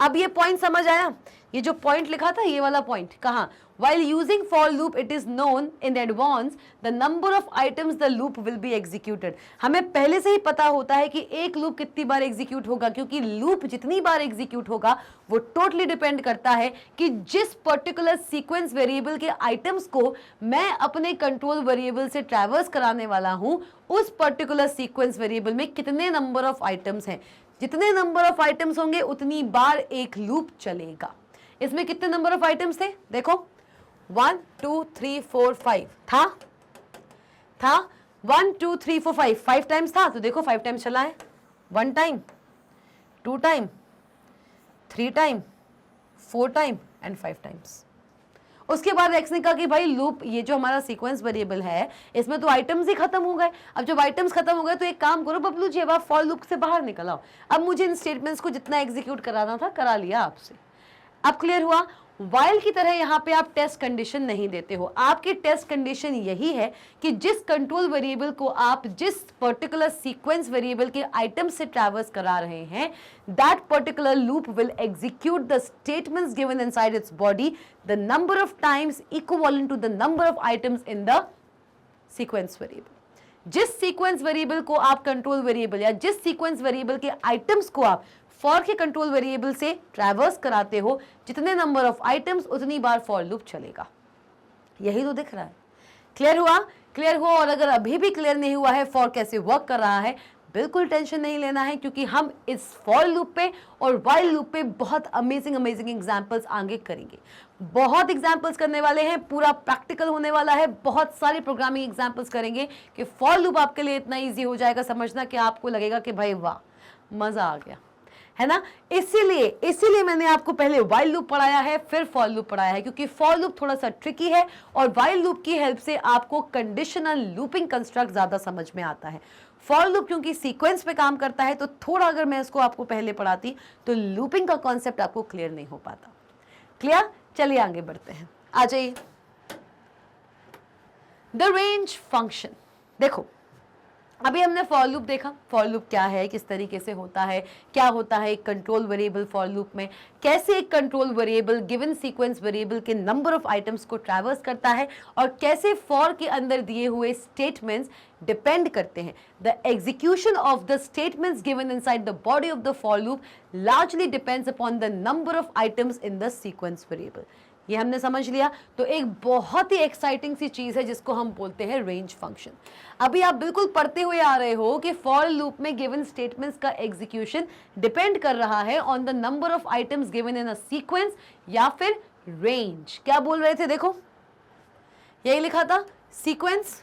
अब ये पॉइंट समझ आया, ये जो पॉइंट लिखा था ये वाला पॉइंट, कहा while using for loop it is known in advance the number of items the loop will be executed। हमें पहले से ही पता होता है कि एक लूप कितनी बार एग्जीक्यूट होगा, क्योंकि लूप जितनी बार एग्जीक्यूट होगा वो टोटली डिपेंड करता है कि जिस पर्टिकुलर सीक्वेंस वेरिएबल के आइटम्स को मैं अपने कंट्रोल वेरिएबल से ट्रैवर्स कराने वाला हूं, उस पर्टिकुलर सीक्वेंस वेरिएबल में कितने नंबर ऑफ आइटम्स हैं। जितने नंबर ऑफ आइटम्स होंगे उतनी बार एक लूप चलेगा। इसमें कितने नंबर ऑफ आइटम्स थे, देखो 1 2 3 4 5 था 1 2 3 4 5 टाइम्स था, तो देखो 5 टाइम्स चला है, 1 time, 2 time, 3 time, 4 time and 5 times. उसके बाद एक्स ने कहा कि भाई लूप, ये जो हमारा सीक्वेंस वेरिएबल है इसमें तो आइटम्स ही खत्म हो गए। अब जब आइटम्स खत्म हो गए तो एक काम करो बबलू जी, अब आप फॉर लूप से बाहर निकल आओ। अब मुझे इन स्टेटमेंट्स को जितना एग्जीक्यूट कराना था करा लिया आपसे। अब क्लियर हुआ। वाइल की तरह यहाँ पे आप टेस्ट कंडीशन नहीं देते हो। आपकी टेस्ट कंडीशन यही है कि जिस कंट्रोल वेरिएबल को आप जिस पर्टिकुलर सीक्वेंस वेरिएबल के आइटम से ट्रैवर्स करा रहे हैं, that particular loop will execute the statements given inside its body the number of times equivalent to the number of items in the sequence variable. जिस sequence variable को आप control variable या जिस sequence variable के items को आप for के control variable से ट्रैवर्स कराते हो, जितने नंबर ऑफ आइटम्स उतनी बार फॉर लूप चलेगा। यही तो दिख रहा है। क्लियर हुआ? क्लियर हुआ? और अगर अभी भी क्लियर नहीं हुआ है फॉर कैसे वर्क कर रहा है, बिल्कुल टेंशन नहीं लेना है, क्योंकि हम इस फॉर लूप पे और व्हाइल लूप पे बहुत अमेजिंग एग्जांपल्स आगे करेंगे। बहुत एग्जांपल्स करने वाले हैं, पूरा प्रैक्टिकल होने वाला है, बहुत सारे प्रोग्रामिंग एग्जांपल्स करेंगे कि फॉर लूप आपके लिए इतना ईजी हो जाएगा समझना कि आपको लगेगा कि भाई वाह, मजा आ गया, है ना। इसीलिए मैंने आपको पहले व्हाइल लूप पढ़ाया है, फिर फॉर लूप पढ़ाया है, क्योंकि फॉर लूप थोड़ा सा ट्रिकी है और व्हाइल लूप की हेल्प से आपको कंडीशनल लूपिंग कंस्ट्रक्ट ज्यादा समझ में आता है। फॉर लूप क्योंकि सीक्वेंस पे काम करता है, तो थोड़ा अगर मैं इसको आपको पहले पढ़ाती तो लूपिंग का कॉन्सेप्ट आपको क्लियर नहीं हो पाता। क्लियर? चलिए आगे बढ़ते हैं, आ जाइए। The range function. देखो, अभी हमने फॉर लूप देखा, फॉर लूप क्या है, किस तरीके से होता है, क्या होता है एक कंट्रोल वेरिएबल फॉर लूप में, कैसे एक control variable given sequence variable के नंबर ऑफ आइटम्स को ट्रैवर्स करता है, और कैसे फॉर के अंदर दिए हुए स्टेटमेंट्स डिपेंड करते हैं। The execution of the statements given inside the body of the for loop largely depends upon the number of items in the sequence variable. ये हमने समझ लिया। तो एक बहुत ही एक्साइटिंग सी चीज है जिसको हम बोलते हैं रेंज फंक्शन। अभी आप बिल्कुल पढ़ते हुए आ रहे हो कि फॉर लूप में गिवन स्टेटमेंट्स का एग्जीक्यूशन डिपेंड कर रहा है on the number of items given in a sequence या फिर रेंज। क्या बोल रहे थे? देखो, यही लिखा था सीक्वेंस।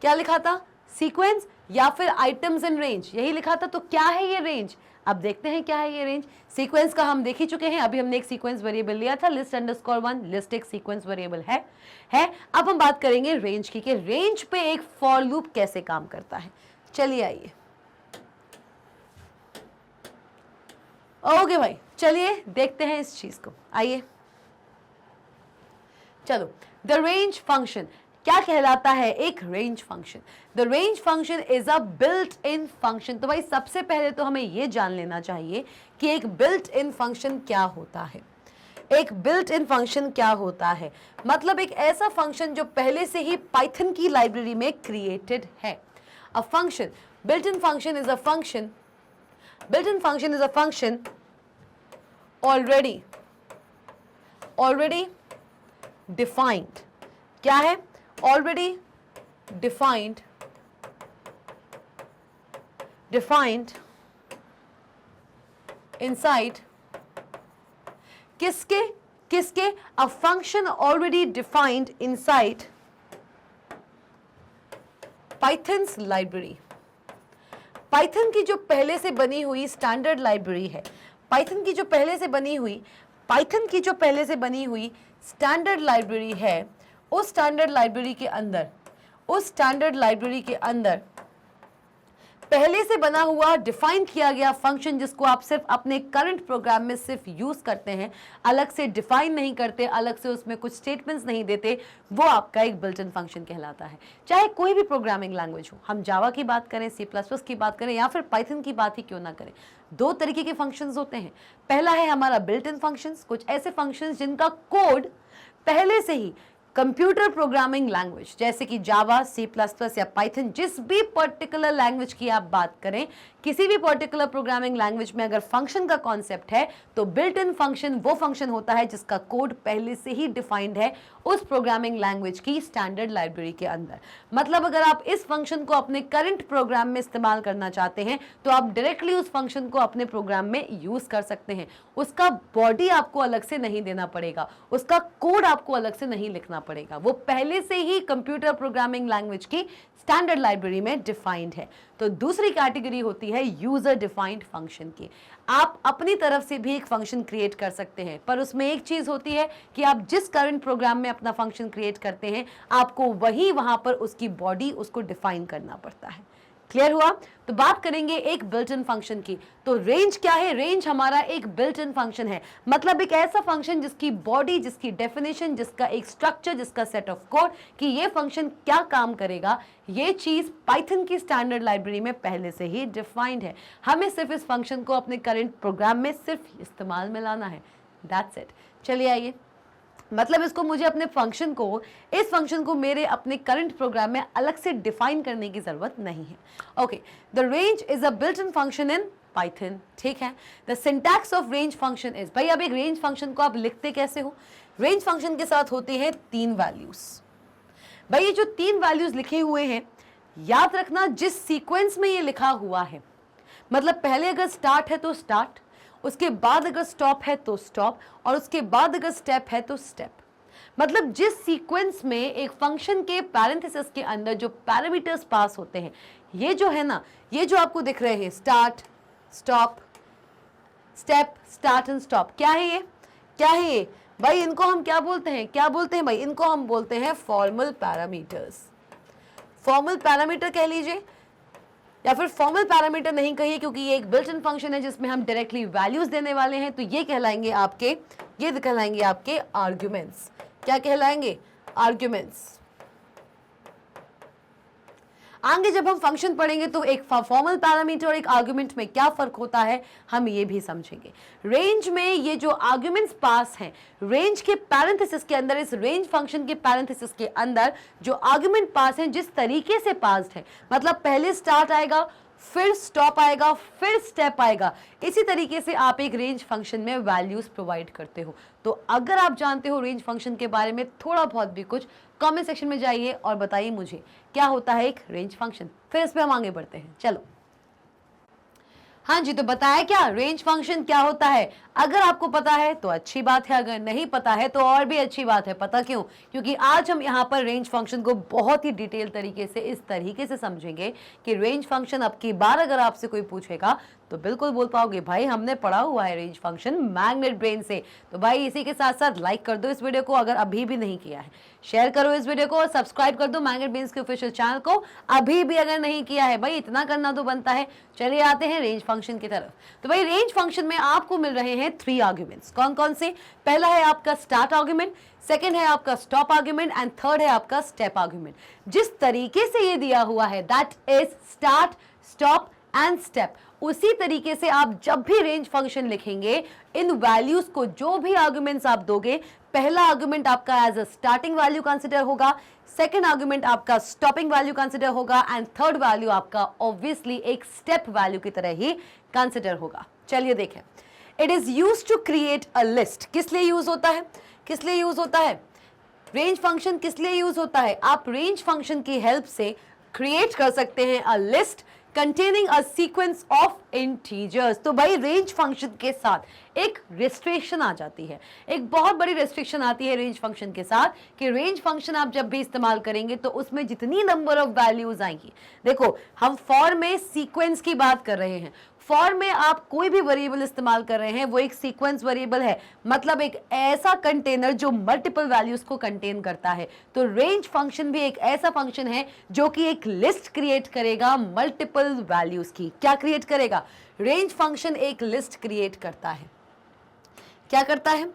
क्या लिखा था? सीक्वेंस या फिर आइटम्स इन रेंज, यही लिखा था। तो क्या है ये रेंज? अब देखते हैं क्या है ये रेंज। सीक्वेंस का हम देख ही चुके हैं, अभी हमने एक सीक्वेंस वेरिएबल लिया था list_1। लिस्ट एक सीक्वेंस वेरिएबल है। अब हम बात करेंगे रेंज की, कि रेंज पे एक फॉर लूप कैसे काम करता है। चलिए आइए। ओके भाई, चलिए देखते हैं इस चीज को। आइए, चलो। द रेंज फंक्शन क्या कहलाता है? एक range function. The range function is a built in function. तो भाई सबसे पहले तो हमें यह जान लेना चाहिए कि एक बिल्ट इन फंक्शन क्या होता है। एक बिल्ट इन फंक्शन क्या होता है? मतलब एक ऐसा फंक्शन जो पहले से ही पाइथन की लाइब्रेरी में क्रिएटेड है। A function, built in function is a function, built in function is a function already defined. क्या है? ऑलरेडी डिफाइंड इनसाइड किसके? A function already defined inside pythons library. Python की जो पहले से बनी हुई स्टैंडर्ड लाइब्रेरी है, पाइथन की जो पहले से बनी हुई स्टैंडर्ड लाइब्रेरी है, उस स्टैंडर्ड लाइब्रेरी के अंदर पहले से बना हुआ डिफाइन किया गया फंक्शन, जिसको आप सिर्फ अपने करंट प्रोग्राम में सिर्फ यूज करते हैं, अलग से डिफाइन नहीं करते, अलग से उसमें कुछ स्टेटमेंट्स नहीं देते, वो आपका एक बिल्ट इन फंक्शन कहलाता है। चाहे कोई भी प्रोग्रामिंग लैंग्वेज हो, हम जावा की बात करें, C++ की बात करें, या फिर पाइथन की बात ही क्यों ना करें, दो तरीके के फंक्शंस होते हैं। पहला है हमारा बिल्ट इन फंक्शंस, कुछ ऐसे फंक्शंस जिनका कोड पहले से ही कंप्यूटर प्रोग्रामिंग लैंग्वेज जैसे कि जावा, C++ या पाइथन, जिस भी पर्टिकुलर लैंग्वेज की आप बात करें, किसी भी पर्टिकुलर प्रोग्रामिंग लैंग्वेज में अगर फंक्शन का कॉन्सेप्ट है, तो बिल्ट इन फंक्शन वो फंक्शन होता है जिसका कोड पहले से ही डिफाइंड है उस प्रोग्रामिंग लैंग्वेज की स्टैंडर्ड लाइब्रेरी के अंदर। मतलब अगर आप इस फंक्शन को अपने करंट प्रोग्राम में इस्तेमाल करना चाहते हैं, तो आप डायरेक्टली उस फंक्शन को अपने प्रोग्राम में यूज कर सकते हैं। उसका बॉडी आपको अलग से नहीं देना पड़ेगा, उसका कोड आपको अलग से नहीं लिखना पड़ेगा, वो पहले से ही कंप्यूटर प्रोग्रामिंग लैंग्वेज की स्टैंडर्ड लाइब्रेरी में डिफाइंड है। तो दूसरी कैटेगरी होती है यूजर डिफाइंड फंक्शन की। आप अपनी तरफ से भी एक फंक्शन क्रिएट कर सकते हैं, पर उसमें एक चीज होती है कि आप जिस करंट प्रोग्राम में अपना फंक्शन क्रिएट करते हैं, आपको वही वहां पर उसकी बॉडी, उसको डिफाइन करना पड़ता है। क्लियर हुआ? तो बात करेंगे एक बिल्ट इन फंक्शन की। तो रेंज क्या है? रेंज हमारा एक बिल्ट इन फंक्शन है, मतलब एक ऐसा फंक्शन जिसकी बॉडी, जिसकी डेफिनेशन, जिसका एक स्ट्रक्चर, जिसका सेट ऑफ कोड कि ये फंक्शन क्या काम करेगा, ये चीज पाइथन की स्टैंडर्ड लाइब्रेरी में पहले से ही डिफाइंड है। हमें सिर्फ इस फंक्शन को अपने करंट प्रोग्राम में सिर्फ इस्तेमाल में लाना है। That's it. चलिए आइए मतलब इसको मुझे अपने फंक्शन को, इस फंक्शन को मेरे अपने करंट प्रोग्राम में अलग से डिफाइन करने की जरूरत नहीं है। Okay, the range is a built in function in Python, ठीक है। The syntax of range function is, भाई अब एक रेंज फंक्शन को आप लिखते कैसे हो? रेंज फंक्शन के साथ होती है 3 वैल्यूज। भाई ये जो 3 वैल्यूज लिखे हुए हैं, याद रखना जिस सीक्वेंस में ये लिखा हुआ है, मतलब पहले अगर स्टार्ट है तो स्टार्ट, उसके बाद अगर स्टॉप है तो स्टॉप, और उसके बाद अगर स्टेप है तो स्टेप। मतलब जिस सीक्वेंस में एक फंक्शन के पैरेंथेसिस के अंदर जो पैरामीटर्स पास होते हैं, ये जो है ना, ये जो आपको दिख रहे हैं start, stop, step, start and stop, क्या है ये? क्या है ये भाई? इनको हम क्या बोलते हैं? क्या बोलते हैं भाई? इनको हम बोलते हैं फॉर्मल पैरामीटर्स। फॉर्मल पैरामीटर कह लीजिए, या फिर फॉर्मल पैरामीटर नहीं कहिए, क्योंकि ये एक बिल्ट इन फंक्शन है जिसमें हम डायरेक्टली वैल्यूज देने वाले हैं, तो ये कहलाएंगे आपके, ये कहलाएंगे आपके आर्ग्यूमेंट्स। क्या कहलाएंगे? आर्ग्यूमेंट्स। आगे जब हम फंक्शन पढ़ेंगे तो एक फॉर्मल पैरामीटर और एक आर्गुमेंट में क्या फर्क होता है हम ये भी समझेंगे। रेंज में ये जो आर्गुमेंट्स पास हैं, रेंज के पैरेंथेसिस के अंदर, इस रेंज फंक्शन के पैरेंथेसिस के अंदर जो आर्गुमेंट पास हैं, जिस तरीके से पास्ड है, मतलब पहले स्टार्ट आएगा, फिर स्टॉप आएगा, फिर स्टेप आएगा, इसी तरीके से आप एक रेंज फंक्शन में वैल्यूज प्रोवाइड करते हो। तो अगर आप जानते हो रेंज फंक्शन के बारे में थोड़ा बहुत भी कुछ, कमेंट सेक्शन में जाइए और बताइए मुझे क्या होता है एक रेंज फंक्शन। फिर इस पे हम आगे बढ़ते हैं। चलो, हाँ जी, तो बताया क्या रेंज फंक्शन क्या होता है? अगर आपको पता है तो अच्छी बात है, अगर नहीं पता है तो और भी अच्छी बात है। पता क्यों? क्योंकि आज हम यहाँ पर रेंज फंक्शन को बहुत ही डिटेल तरीके से, इस तरीके से समझेंगे कि रेंज फंक्शन अब की बार अगर आपसे कोई पूछेगा तो बिल्कुल बोल पाओगे भाई हमने पढ़ा हुआ है रेंज फंक्शन मैग्नेट ब्रेन से। तो भाई इसी के साथ साथ लाइक कर दो इस वीडियो को अगर अभी भी नहीं किया है, शेयर करो इस वीडियो को और सब्सक्राइब कर दो मैग्नेट ब्रेन्स के ऑफिशियल चैनल को अभी भी अगर नहीं किया है। भाई इतना करना तो बनता है। चलिए आते हैं रेंज फंक्शन की तरफ। तो भाई रेंज फंक्शन में आपको मिल रहे हैं 3 आर्ग्यूमेंट्स। कौन कौन से? पहला है आपका स्टार्ट आर्ग्यूमेंट, सेकेंड है आपका स्टॉप आर्ग्यूमेंट एंड थर्ड है आपका स्टेप आर्ग्यूमेंट। जिस तरीके से ये दिया हुआ है that is start, stop and step, उसी तरीके से आप जब भी रेंज फंक्शन लिखेंगे, इन वैल्यूज को जो भी आर्गुमेंट्स आप दोगे, पहला आर्गुमेंट आपका as a starting value consider होगा, सेकंड आर्गुमेंट आपका स्टॉपिंग वैल्यू कंसिडर होगा एंड थर्ड वैल्यू आपका ऑब्वियसली एक स्टेप वैल्यू की तरह ही कंसिडर होगा। चलिए देखें, it is use to create a list. किस लिए यूज होता है? किस लिए यूज होता है रेंज फंक्शन? किस लिए यूज होता है? आप रेंज फंक्शन की हेल्प से क्रिएट कर सकते हैं a list containing a sequence of integers। तो भाई रेंज फंक्शन के साथ एक रिस्ट्रिक्शन आ जाती है, एक बहुत बड़ी रिस्ट्रिक्शन आती है रेंज फंक्शन के साथ कि रेंज फंक्शन आप जब भी इस्तेमाल करेंगे तो उसमें जितनी नंबर ऑफ वैल्यूज आएंगी, देखो हम फॉर में सीक्वेंस की बात कर रहे हैं, फॉर में आप कोई भी वेरिएबल इस्तेमाल कर रहे हैं वो एक सीक्वेंस वेरिएबल है, मतलब एक ऐसा कंटेनर जो मल्टीपल वैल्यूज को कंटेन करता है। तो रेंज फंक्शन भी एक ऐसा फंक्शन है जो कि एक लिस्ट क्रिएट करेगा मल्टीपल वैल्यूज की। क्या क्रिएट करेगा? रेंज फंक्शन एक लिस्ट क्रिएट करता है। क्या करता है?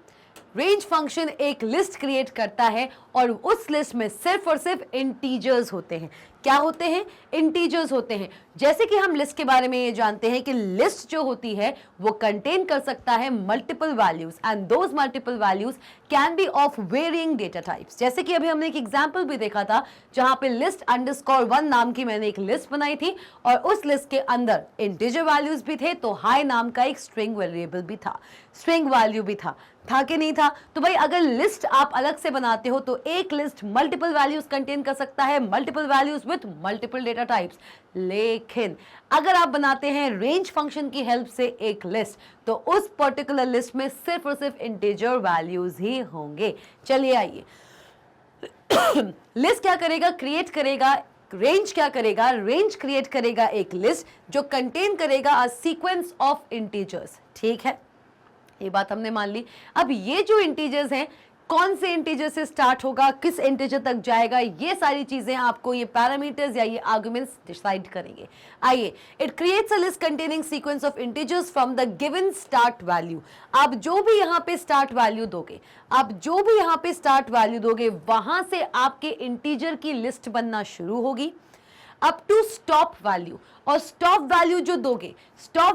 रेंज फंक्शन एक लिस्ट क्रिएट करता है और उस लिस्ट में सिर्फ और सिर्फ इंटीजर्स होते हैं। क्या होते हैं? इंटीजर्स होते हैं। जैसे कि हम लिस्ट के बारे में ये जानते हैं कि लिस्ट जो होती है वो कंटेन कर सकता है multiple values and those multiple values can be of varying data types. जैसे कि अभी हमने एक एग्जांपल भी देखा था जहां पे लिस्ट अंडरस्कोर 1 नाम की मैंने एक लिस्ट बनाई थी और उस लिस्ट के अंदर इंटीजर वैल्यूज भी थे, तो हाई नाम का एक स्ट्रिंग वेरिएबल भी था, स्ट्रिंग वैल्यू भी था कि नहीं था? तो भाई अगर लिस्ट आप अलग से बनाते हो तो एक लिस्ट मल्टीपल वैल्यूज कंटेन कर सकता है, multiple values with multiple data types. लेकिन अगर आप बनाते हैं रेंज फंक्शन की हेल्प से एक लिस्ट, तो उस पर्टिकुलर लिस्ट में सिर्फ और सिर्फ इंटीजर वैल्यूज ही होंगे। चलिए आइए, लिस्ट क्या करेगा? क्रिएट करेगा। रेंज क्या करेगा? रेंज क्रिएट करेगा एक लिस्ट जो कंटेन करेगा अ सीक्वेंस ऑफ इंटीजर्स। ठीक है, ये बात हमने मान ली। अब ये जो इंटीजर्स हैं, कौन से इंटीजर से स्टार्ट होगा, किस इंटीजर तक जाएगा, ये सारी चीजें आपको ये पैरामीटर्स या ये आर्गुमेंट्स डिसाइड करेंगे। आइए, it creates a list containing sequence of integers from the given start value. आप जो भी यहाँ पे स्टार्ट वैल्यू दोगे, वहां से आपके इंटीजर की लिस्ट बनना शुरू होगी अप टू स्टॉप वैल्यू। और स्टॉप वैल्यू जो दोगे, स्टॉप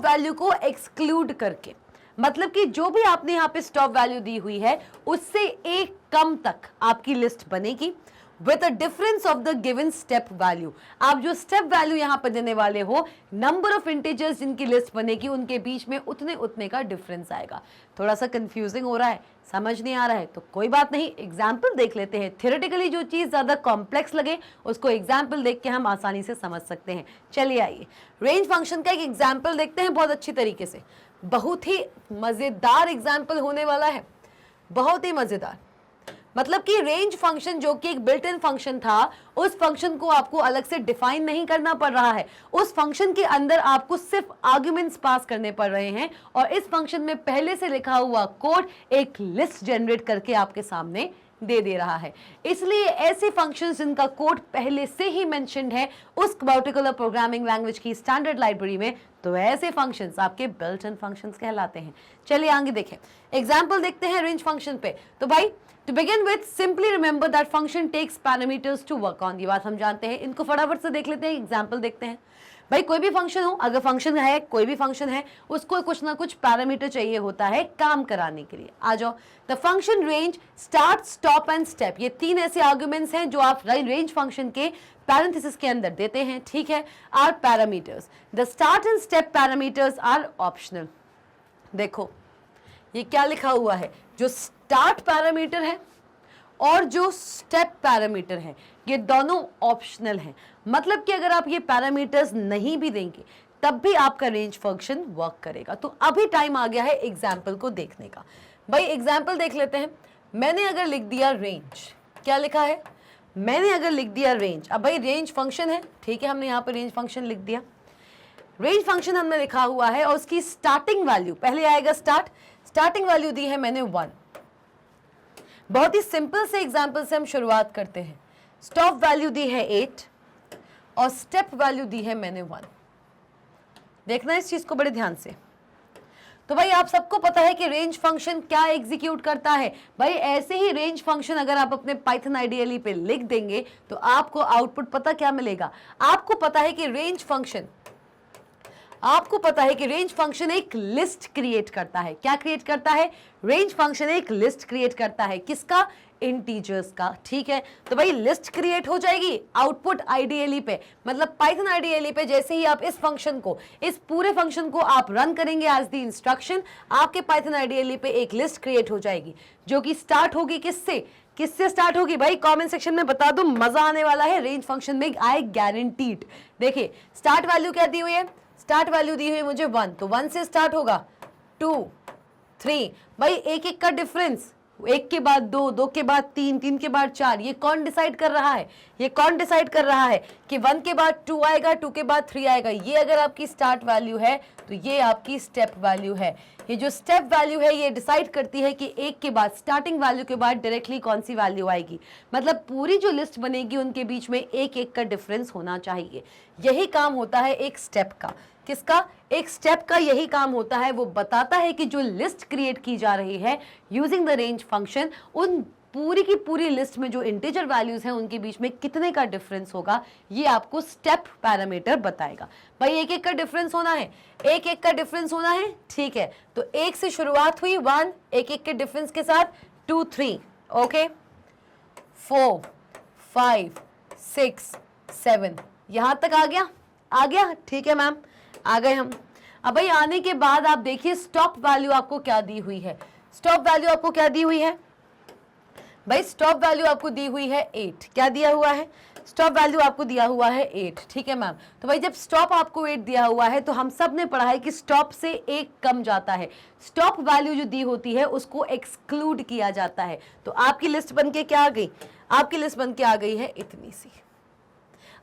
वैल्यू को एक्सक्लूड करके, मतलब कि जो भी आपने यहाँ पे स्टॉप वैल्यू दी हुई है उससे एक कम तक आपकी लिस्ट बनेगी with a difference of the given step value. आप जो स्टेप वैल्यू यहां पर देने वाले हो, नंबर ऑफ इंटीजर्स जिनकी लिस्ट बनेगी उनके बीच में उतने उतने का डिफरेंस आएगा। थोड़ा सा कंफ्यूजिंग हो रहा है, समझ नहीं आ रहा है तो कोई बात नहीं, एग्जाम्पल देख लेते हैं। थियोरेटिकली जो चीज ज्यादा कॉम्प्लेक्स लगे उसको एग्जाम्पल देख के हम आसानी से समझ सकते हैं। चलिए आइए रेंज फंक्शन का एक एग्जाम्पल देखते हैं बहुत अच्छी तरीके से। बहुत ही मजेदार एग्जाम्पल होने वाला है, बहुत ही मजेदार। मतलब कि रेंज फंक्शन जो कि एक बिल्ट इन फंक्शन था, उस फंक्शन को आपको अलग से डिफाइन नहीं करना पड़ रहा है। उस फंक्शन के अंदर आपको सिर्फ आर्गुमेंट्स पास करने पड़ रहे हैं और इस फंक्शन में पहले से लिखा हुआ कोड एक लिस्ट जनरेट करके आपके सामने दे रहा है। इसलिए ऐसे फंक्शंस जिनका कोड पहले से ही मेंशन्ड है उस पर्टिकुलर प्रोग्रामिंग लैंग्वेज की स्टैंडर्ड लाइब्रेरी में, तो ऐसे फंक्शंस आपके बिल्ट इन फंक्शंस कहलाते हैं। चलिए आगे देखें, एग्जांपल देखते हैं रेंज फंक्शन पे। तो भाई to begin with, simply remember that function takes parameters to work on। ये बात हम जानते हैं, इनको फटाफट से देख लेते हैं, एग्जाम्पल देखते हैं। भाई कोई भी फंक्शन हो, अगर फंक्शन है, कोई भी फंक्शन है, उसको कुछ ना कुछ पैरामीटर चाहिए होता है काम कराने के लिए। आ जाओ, the function range, start, stop and step, ये तीन ऐसे आर्गुमेंट्स हैं जो आप रेंज फंक्शन के पैरेंथेसिस के अंदर देते हैं, ठीक है, are parameters. The start and step parameters are optional. देखो ये क्या लिखा हुआ है, जो स्टार्ट पैरामीटर है और जो स्टेप पैरामीटर है ये दोनों ऑप्शनल हैं। मतलब कि अगर आप ये पैरामीटर्स नहीं भी देंगे तब भी आपका रेंज फंक्शन वर्क करेगा। तो अभी टाइम आ गया है एग्जाम्पल को देखने का। भाई एग्जाम्पल देख लेते हैं। मैंने अगर लिख दिया रेंज, क्या लिखा है, मैंने अगर लिख दिया रेंज। अब भाई रेंज फंक्शन है, ठीक है, हमने यहाँ पर रेंज फंक्शन लिख दिया। रेंज फंक्शन हमने लिखा हुआ है और उसकी स्टार्टिंग वैल्यू, पहले आएगा स्टार्टिंग वैल्यू दी है मैंने 1। बहुत ही सिंपल से एग्जाम्पल से हम शुरुआत करते हैं। स्टॉप वैल्यू दी है 8 और स्टेप वैल्यू दी है मैंने 1। देखना इस चीज को बड़े ध्यान से। तो भाई आप सबको पता है कि रेंज फंक्शन क्या एग्जीक्यूट करता है। भाई ऐसे ही रेंज फंक्शन अगर आप अपने पाइथन आईडीएलई पे लिख देंगे तो आपको आउटपुट पता क्या मिलेगा। आपको पता है कि रेंज फंक्शन एक लिस्ट क्रिएट करता है। क्या क्रिएट करता है, रेंज फंक्शन एक लिस्ट क्रिएट करता है, किसका, इंटीजर्स का, ठीक है। तो भाई लिस्ट क्रिएट हो जाएगी आउटपुट आईडीएलई पे, मतलब पाइथन आईडीएलई पे। जैसे ही आप इस फंक्शन को, इस पूरे फंक्शन को आप रन करेंगे एज द इंस्ट्रक्शन, आपके पाइथन आईडीएलई पे एक लिस्ट क्रिएट हो जाएगी जो कि स्टार्ट होगी किससे स्टार्ट होगी भाई, कमेंट सेक्शन में बता दो, मजा आने वाला है। रेंज फंक्शन में आई गारंटीड। देखिए स्टार्ट वैल्यू क्या दी हुई है, स्टार्ट वैल्यू दी हुई मुझे 1, तो 1 से स्टार्ट होगा 2 3। भाई एक एक का डिफरेंस, 1 के बाद 2, 2 के बाद 3, 3 के बाद 4, ये कौन डिसाइड कर रहा है, ये कौन डिसाइड कर रहा है कि 1 के बाद 2 आएगा, 2 के बाद 3 आएगा। ये अगर आपकी स्टार्ट वैल्यू है तो ये आपकी स्टेप वैल्यू है। ये जो स्टेप वैल्यू है ये डिसाइड करती है कि 1 के बाद, स्टार्टिंग वैल्यू के बाद डायरेक्टली कौन सी वैल्यू आएगी। मतलब पूरी जो लिस्ट बनेगी उनके बीच में एक एक का डिफरेंस होना चाहिए। यही काम होता है एक स्टेप का। किसका, एक स्टेप का यही काम होता है। वो बताता है कि जो लिस्ट क्रिएट की जा रही है यूजिंग द रेंज फंक्शन, उन पूरी की पूरी लिस्ट में जो इंटीजर वैल्यूज हैं उनके बीच में कितने का डिफरेंस होगा, ये आपको स्टेप पैरामीटर बताएगा। भाई एक एक का डिफरेंस होना है, एक एक का डिफरेंस होना है, ठीक है। तो 1 से शुरुआत हुई, 1, एक एक के डिफरेंस के साथ 2 3, ओके, 4 5 6 7, यहां तक आ गया, ठीक है मैम, आ गए हम। अब भाई आने के बाद आप देखिए स्टॉप वैल्यू आपको क्या दी हुई है। स्टॉप वैल्यू आपको क्या दी हुई है भाई, स्टॉप वैल्यू आपको दी हुई है 8। क्या दिया हुआ है, स्टॉप वैल्यू आपको दिया हुआ है 8, ठीक है मैम। तो भाई जब स्टॉप आपको 8 दिया हुआ है तो हम सब ने पढ़ा है कि स्टॉप से 1 कम जाता है। स्टॉप वैल्यू जो दी होती है उसको एक्सक्लूड किया जाता है। तो आपकी लिस्ट बन के क्या आ गई, आपकी लिस्ट बन के आ गई है इतनी सी।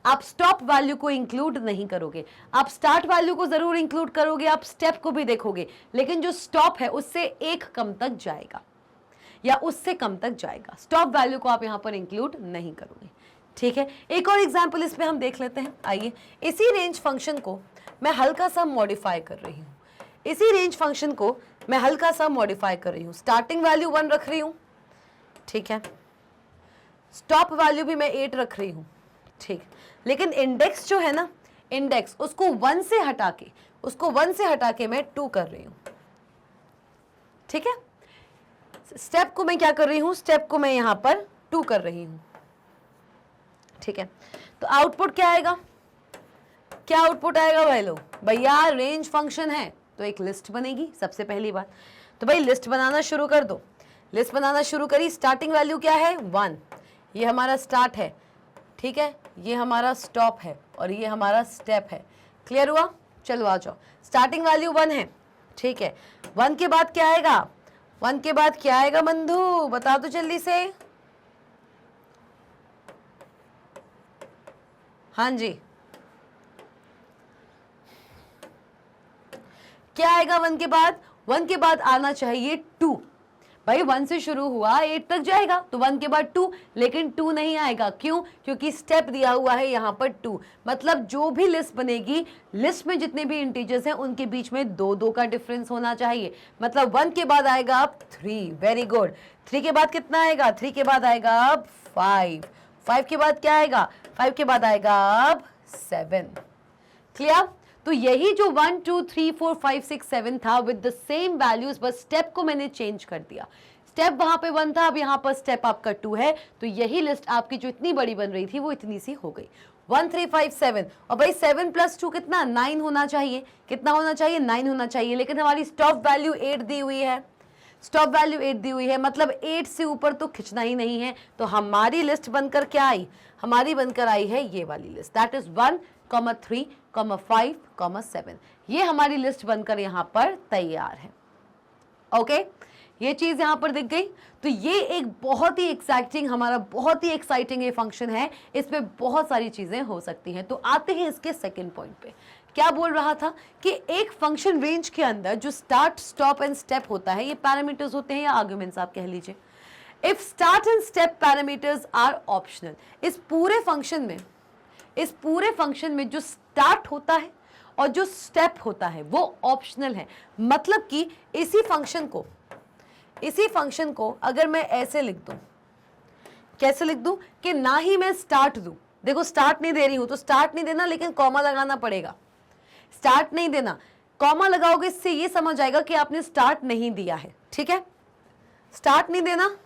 आप स्टॉप वैल्यू को इंक्लूड नहीं करोगे, आप स्टार्ट वैल्यू को जरूर इंक्लूड करोगे, आप स्टेप को भी देखोगे, लेकिन जो स्टॉप है उससे 1 कम तक जाएगा या उससे कम तक जाएगा। स्टॉप वैल्यू को आप यहां पर इंक्लूड नहीं करोगे, ठीक है। एक और एग्जांपल इस पे हम देख लेते हैं। आइए, इसी रेंज फंक्शन को मैं हल्का सा मॉडिफाई कर रही हूं, इसी रेंज फंक्शन को मैं हल्का सा मॉडिफाई कर रही हूं। स्टार्टिंग वैल्यू 1 रख रही हूं, ठीक है, स्टॉप वैल्यू भी मैं 8 रख रही हूं, ठीक। लेकिन इंडेक्स जो है ना, इंडेक्स उसको 1 से हटा के मैं 2 कर रही हूं। ठीक है। स्टेप को मैं क्या कर रही हूं, स्टेप को मैं यहां पर 2 कर रही हूं, ठीक है। तो आउटपुट क्या आएगा, क्या आउटपुट आएगा भाई लोग, भैया रेंज फंक्शन है तो एक लिस्ट बनेगी सबसे पहली बात। तो भाई लिस्ट बनाना शुरू कर दो, लिस्ट बनाना शुरू करी। स्टार्टिंग वैल्यू क्या है 1, ये हमारा स्टार्ट है, ठीक है, ये हमारा स्टॉप है और ये हमारा स्टेप है। क्लियर हुआ, चलो आ जाओ। स्टार्टिंग वैल्यू 1 है, ठीक है। 1 के बाद क्या आएगा, 1 के बाद क्या आएगा बंधु, बता दो जल्दी से। हाँ जी, क्या आएगा 1 के बाद, 1 के बाद आना चाहिए 2। भाई 1 से शुरू हुआ 8 तक जाएगा तो 1 के बाद 2, लेकिन 2 नहीं आएगा, क्यों, क्योंकि स्टेप दिया हुआ है यहाँ पर 2। मतलब जो भी लिस्ट बनेगी, लिस्ट में जितने भी इंटीजर्स हैं उनके बीच में 2-2 का डिफरेंस होना चाहिए। मतलब 1 के बाद आएगा अब 3, वेरी गुड। 3 के बाद कितना आएगा, 3 के बाद आएगा अब 5, 5 के बाद क्या आएगा, 5 के बाद आएगा अब 7। क्लियर। तो यही जो 1 2 3 4 5 6 7 था विद द सेम वैल्यूज, बस स्टेप को मैंने चेंज कर दिया। स्टेप वहां पे 1 था, अब यहाँ पर स्टेप आपका 2 है, तो यही लिस्ट आपकी जो इतनी बड़ी बन रही थी वो इतनी सी हो गई। 1 3 5 7, और भाई 7 + 2 कितना, 9 होना चाहिए। कितना होना चाहिए, 9 होना चाहिए, लेकिन हमारी स्टॉप वैल्यू 8 दी हुई है, स्टॉप वैल्यू 8 दी हुई है, मतलब 8 से ऊपर तो खिंचना ही नहीं है। तो हमारी लिस्ट बनकर क्या आई, हमारी बनकर आई है ये वाली लिस्ट, दैट इज 1, 3, 5, 7। ये हमारी लिस्ट बनकर यहां पर तैयार है। ओके, ये चीज यहां पर दिख गई। तो ये एक बहुत ही एक्साइटिंग, हमारा बहुत ही एक्साइटिंग ये फंक्शन है, इसमें बहुत सारी चीजें हो सकती हैं। तो आते हैं इसके सेकंड पॉइंट पे। क्या बोल रहा था कि एक फंक्शन रेंज के अंदर जो स्टार्ट, स्टॉप एंड स्टेप होता है, ये पैरामीटर्स होते हैं या आर्गुमेंट्स आप कह लीजिए। If start and step parameters are optional, इस पूरे फंक्शन में जो स्टार्ट होता है और जो स्टेप होता है वो ऑप्शनल है। मतलब कि इसी फंक्शन को अगर मैं ऐसे लिख दूं, कैसे लिख दूं कि ना ही मैं स्टार्ट दूं, देखो स्टार्ट नहीं दे रही हूं तो स्टार्ट नहीं देना, लेकिन कॉमा लगाना पड़ेगा। स्टार्ट नहीं देना, कॉमा लगाओगे, इससे ये समझ आएगा कि आपने स्टार्ट नहीं दिया है, ठीक है। स्टार्ट नहीं देना,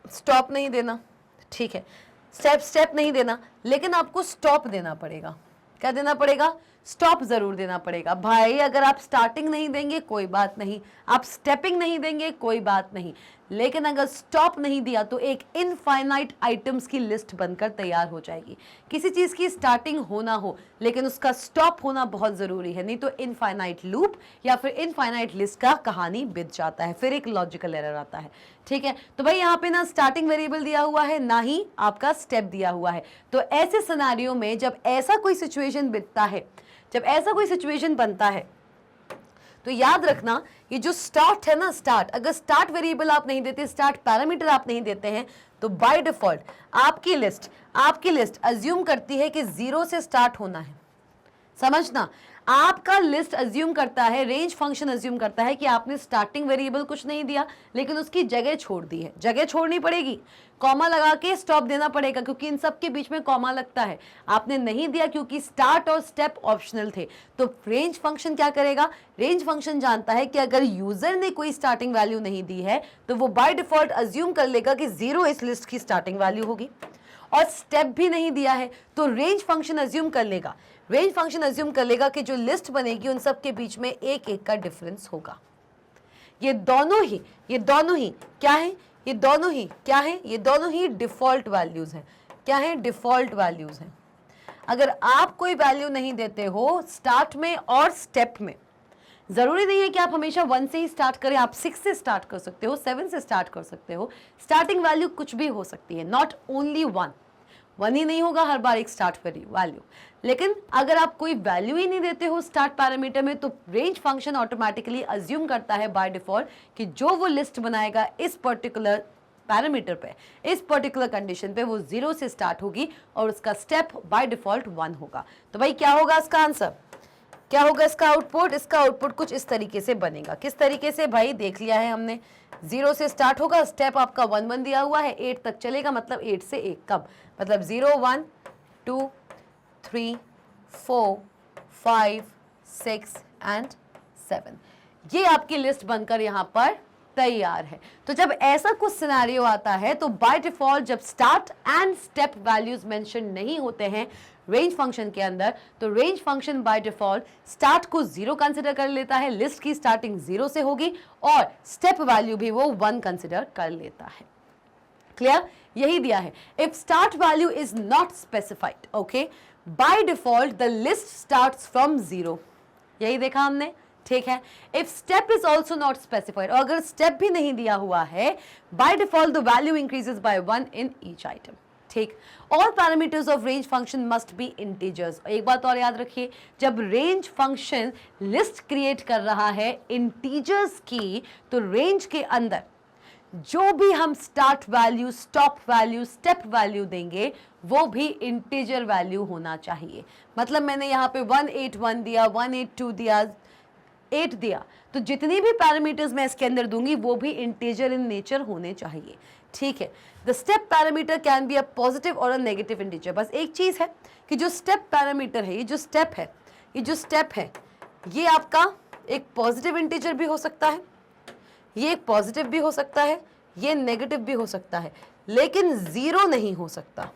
स्टॉप नहीं देना, ठीक है, स्टेप नहीं देना, लेकिन आपको स्टॉप देना पड़ेगा। क्या देना पड़ेगा, स्टॉप जरूर देना पड़ेगा। भाई अगर आप स्टार्टिंग नहीं देंगे कोई बात नहीं, आप स्टेपिंग नहीं देंगे कोई बात नहीं, लेकिन अगर स्टॉप नहीं दिया तो एक इनफाइनाइट आइटम्स की लिस्ट बनकर तैयार हो जाएगी। किसी चीज की स्टार्टिंग होना हो लेकिन उसका स्टॉप होना बहुत जरूरी है, नहीं तो इनफाइनाइट लूप या फिर इनफाइनाइट लिस्ट का कहानी बित जाता है, फिर एक लॉजिकल एरर आता है, ठीक है। तो भाई यहाँ पे ना स्टार्टिंग वेरिएबल दिया हुआ है, ना ही आपका स्टेप दिया हुआ है। तो ऐसे सिनेरियो में जब ऐसा कोई सिचुएशन बितता है, जब ऐसा कोई सिचुएशन बनता है, तो याद रखना ये जो स्टार्ट है ना, स्टार्ट, अगर स्टार्ट वेरिएबल आप नहीं देते, स्टार्ट पैरामीटर आप नहीं देते हैं, तो बाय डिफॉल्ट आपकी लिस्ट अज्यूम करती है कि 0 से स्टार्ट होना है। समझना, आपका लिस्ट अज्यूम करता है, रेंज फंक्शन अज्यूम करता है कि आपने स्टार्टिंग वेरिएबल कुछ नहीं दिया, लेकिन उसकी जगह छोड़ दी है। जगह छोड़नी पड़ेगी, कॉमा लगा के स्टॉप देना पड़ेगा, क्योंकि इन सब के बीच में कॉमा लगता है। आपने नहीं दिया क्योंकि स्टार्ट और स्टेप ऑप्शनल थे। तो रेंज फंक्शन क्या करेगा, रेंज फंक्शन जानता है कि अगर यूजर ने कोई स्टार्टिंग वैल्यू नहीं दी है तो वो बाय डिफॉल्ट अज्यूम कर लेगा कि 0 इस लिस्ट की स्टार्टिंग वैल्यू होगी, और स्टेप भी नहीं दिया है तो रेंज फंक्शन अज्यूम कर लेगा, कि जो लिस्ट बनेगी उन सब के बीच में एक एक का डिफरेंस होगा। ये दोनों ही क्या है, ये दोनों ही डिफॉल्ट वैल्यूज हैं। क्या है, डिफॉल्ट वैल्यूज हैं। अगर आप कोई वैल्यू नहीं देते हो स्टार्ट में और स्टेप में, जरूरी नहीं है कि आप हमेशा 1 से ही स्टार्ट करें, आप 6 से स्टार्ट कर सकते हो, 7 से स्टार्ट कर सकते हो। स्टार्टिंग वैल्यू कुछ भी हो सकती है, नॉट ओनली 1 ही नहीं होगा हर बार एक स्टार्ट वैल्यू। लेकिन अगर आप कोई वैल्यू ही नहीं देते हो स्टार्ट पैरामीटर में, तो रेंज फंक्शन ऑटोमेटिकली अज्यूम करता है बाय डिफॉल्ट कि जो वो लिस्ट बनाएगा इस पर्टिकुलर पैरामीटर पे, इस पर्टिकुलर कंडीशन पे, वो 0 से स्टार्ट होगी और उसका स्टेप बाय डिफॉल्ट 1 होगा। तो भाई क्या होगा इसका आंसर, क्या होगा इसका आउटपुट, इसका आउटपुट कुछ इस तरीके से बनेगा। किस तरीके से भाई, देख लिया है हमने, 0 से स्टार्ट होगा, स्टेप आपका 1 दिया हुआ है, 8 तक चलेगा, मतलब 8 से 1 कम, मतलब 0 1 2 3 4 5 6 एंड 7। ये आपकी लिस्ट बनकर यहां पर तैयार है। तो जब ऐसा कुछ सिनेरियो आता है तो बाय डिफॉल्ट जब start and step values mention नहीं होते हैं रेंज फंक्शन के अंदर, तो range function by default start को 0 कंसिडर कर लेता है, लिस्ट की स्टार्टिंग 0 से होगी और स्टेप वैल्यू भी वो 1 कंसिडर कर लेता है। क्लियर? यही दिया है। If start value is not specified, okay, by default the list starts from 0। यही देखा हमने, ठीक है। If step is also not specified, और अगर स्टेप भी नहीं दिया हुआ है, by default the value increases by 1 in each item. ठीक। All parameters of range function must be integers. एक बात और याद रखिए, जब रेंज फंक्शन लिस्ट क्रिएट कर रहा है इंटीजर्स की, तो रेंज के अंदर जो भी हम start value, stop value, step value देंगे वो भी इंटीजर वैल्यू होना चाहिए। मतलब मैंने यहाँ पे 181 दिया, 182 दिया, 8 दिया, तो जितनी भी पैरामीटर्स मैं इसके अंदर दूंगी वो भी इंटीजर इन नेचर होने चाहिए। ठीक है। The step parameter can be a positive और अ नेगेटिव इंटीजर। बस एक चीज है कि जो स्टेप पैरामीटर है, ये जो स्टेप है, ये आपका एक पॉजिटिव इंटीजर भी हो सकता है, ये एक पॉजिटिव भी हो सकता है, ये नेगेटिव भी हो सकता है, लेकिन 0 नहीं हो सकता।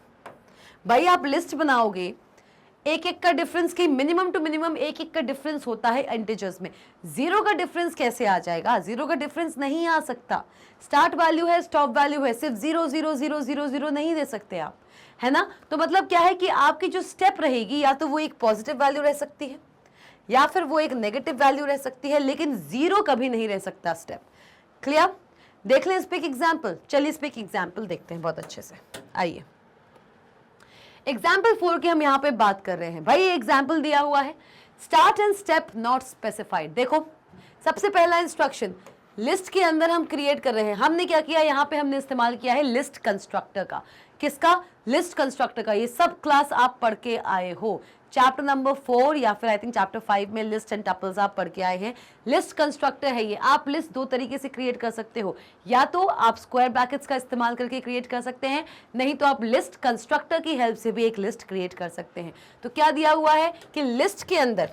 भाई आप लिस्ट बनाओगे, एक एक का डिफरेंस की मिनिमम टू मिनिमम एक एक का डिफरेंस होता है इंटीजर्स में, 0 का डिफरेंस कैसे आ जाएगा? 0 का डिफरेंस नहीं आ सकता। स्टार्ट वैल्यू है, स्टॉप वैल्यू है, सिर्फ 0 0 0 0 0 नहीं दे सकते आप, है ना। तो मतलब क्या है कि आपकी जो स्टेप रहेगी या तो वो एक पॉजिटिव वैल्यू रह सकती है या फिर वो एक नेगेटिव वैल्यू रह सकती है, लेकिन 0 कभी नहीं रह सकता स्टेप। क्लियर? देख लें इस पे एक एग्जाम्पल। चलिए इस पे एक एग्जाम्पल देखते हैं बहुत अच्छे से। आइए, एग्जाम्पल 4 की हम यहाँ पे बात कर रहे हैं। भाई एग्जाम्पल दिया हुआ है, start and step not specified. देखो सबसे पहला इंस्ट्रक्शन, लिस्ट के अंदर हम क्रिएट कर रहे हैं। हमने क्या किया, यहाँ पे हमने इस्तेमाल किया है लिस्ट कंस्ट्रक्टर का। किसका? लिस्ट कंस्ट्रक्टर का। ये सब क्लास आप पढ़ के आए हो, चैप्टर नंबर 4 या फिर आई थिंक चैप्टर 5 में लिस्ट एंड टपल्स आप पढ़ के आए हैं। लिस्ट कंस्ट्रक्टर है ये। आप लिस्ट दो तरीके से क्रिएट कर सकते हो, या तो आप स्क्वायर ब्रैकेट्स का इस्तेमाल करके क्रिएट कर सकते हैं, नहीं तो आप लिस्ट कंस्ट्रक्टर की हेल्प से भी एक लिस्ट क्रिएट कर सकते हैं। तो क्या दिया हुआ है कि लिस्ट के अंदर,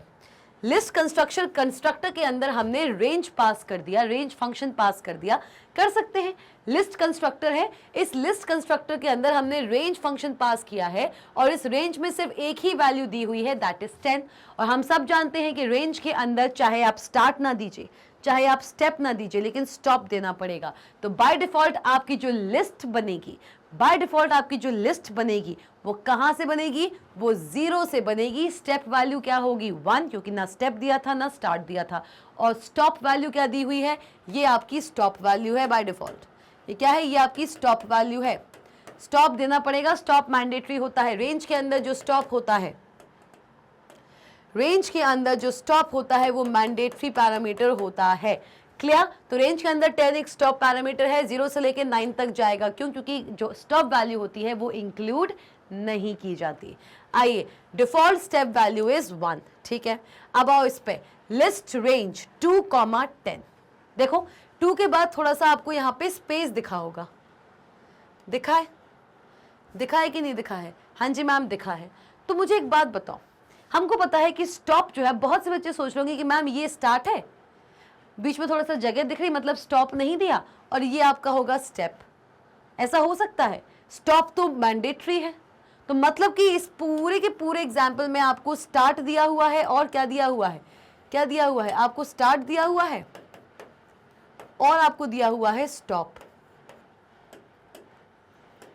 लिस्ट कंस्ट्रक्टर के अंदर हमने रेंज पास कर दिया, रेंज फंक्शन पास कर दिया। कर सकते हैं, लिस्ट कंस्ट्रक्टर है, इस लिस्ट कंस्ट्रक्टर के अंदर हमने रेंज फंक्शन पास किया है और इस रेंज में सिर्फ एक ही वैल्यू दी हुई है, दैट इज 10। और हम सब जानते हैं कि रेंज के अंदर चाहे आप स्टार्ट ना दीजिए, चाहे आप स्टेप ना दीजिए, लेकिन स्टॉप देना पड़ेगा। तो बाय डिफॉल्ट आपकी जो लिस्ट बनेगी, वो कहां से बनेगी? वो 0 से बनेगी। स्टेप वैल्यू क्या होगी? 1, क्योंकि ना स्टेप दिया था ना स्टार्ट दिया था। और स्टॉप वैल्यू क्या दी हुई है? ये आपकी स्टॉप वैल्यू है बाय डिफॉल्ट। ये क्या है? ये आपकी स्टॉप वैल्यू है। स्टॉप देना पड़ेगा, स्टॉप मैंडेटरी होता है। रेंज के अंदर जो स्टॉप होता है, वो मैंडेटरी पैरामीटर होता है। क्लियर? तो रेंज के अंदर 10 एक स्टॉप पैरामीटर है, 0 से लेकर 9 तक जाएगा। क्यों? क्योंकि जो स्टॉप वैल्यू होती है वो इंक्लूड नहीं की जाती। आइए, डिफॉल्ट स्टेप वैल्यू इज 1। ठीक है, अब आओ इस पे, लिस्ट रेंज 2,10। देखो 2 के बाद थोड़ा सा आपको यहाँ पे स्पेस दिखा होगा, दिखा है कि नहीं दिखा है? हाँ जी मैम दिखा है। तो मुझे एक बात बताओ, हमको पता है कि स्टॉप जो है, बहुत से बच्चे सोच रहे कि मैम ये स्टार्ट है, बीच में थोड़ा सा जगह दिख रही, मतलब स्टॉप नहीं दिया, और ये आपका होगा स्टेप। ऐसा हो सकता है? स्टॉप तो मैंडेटरी है, तो मतलब कि इस पूरे के पूरे एग्जाम्पल में आपको स्टार्ट दिया हुआ है और क्या दिया हुआ है? आपको स्टार्ट दिया हुआ है और आपको दिया हुआ है स्टॉप।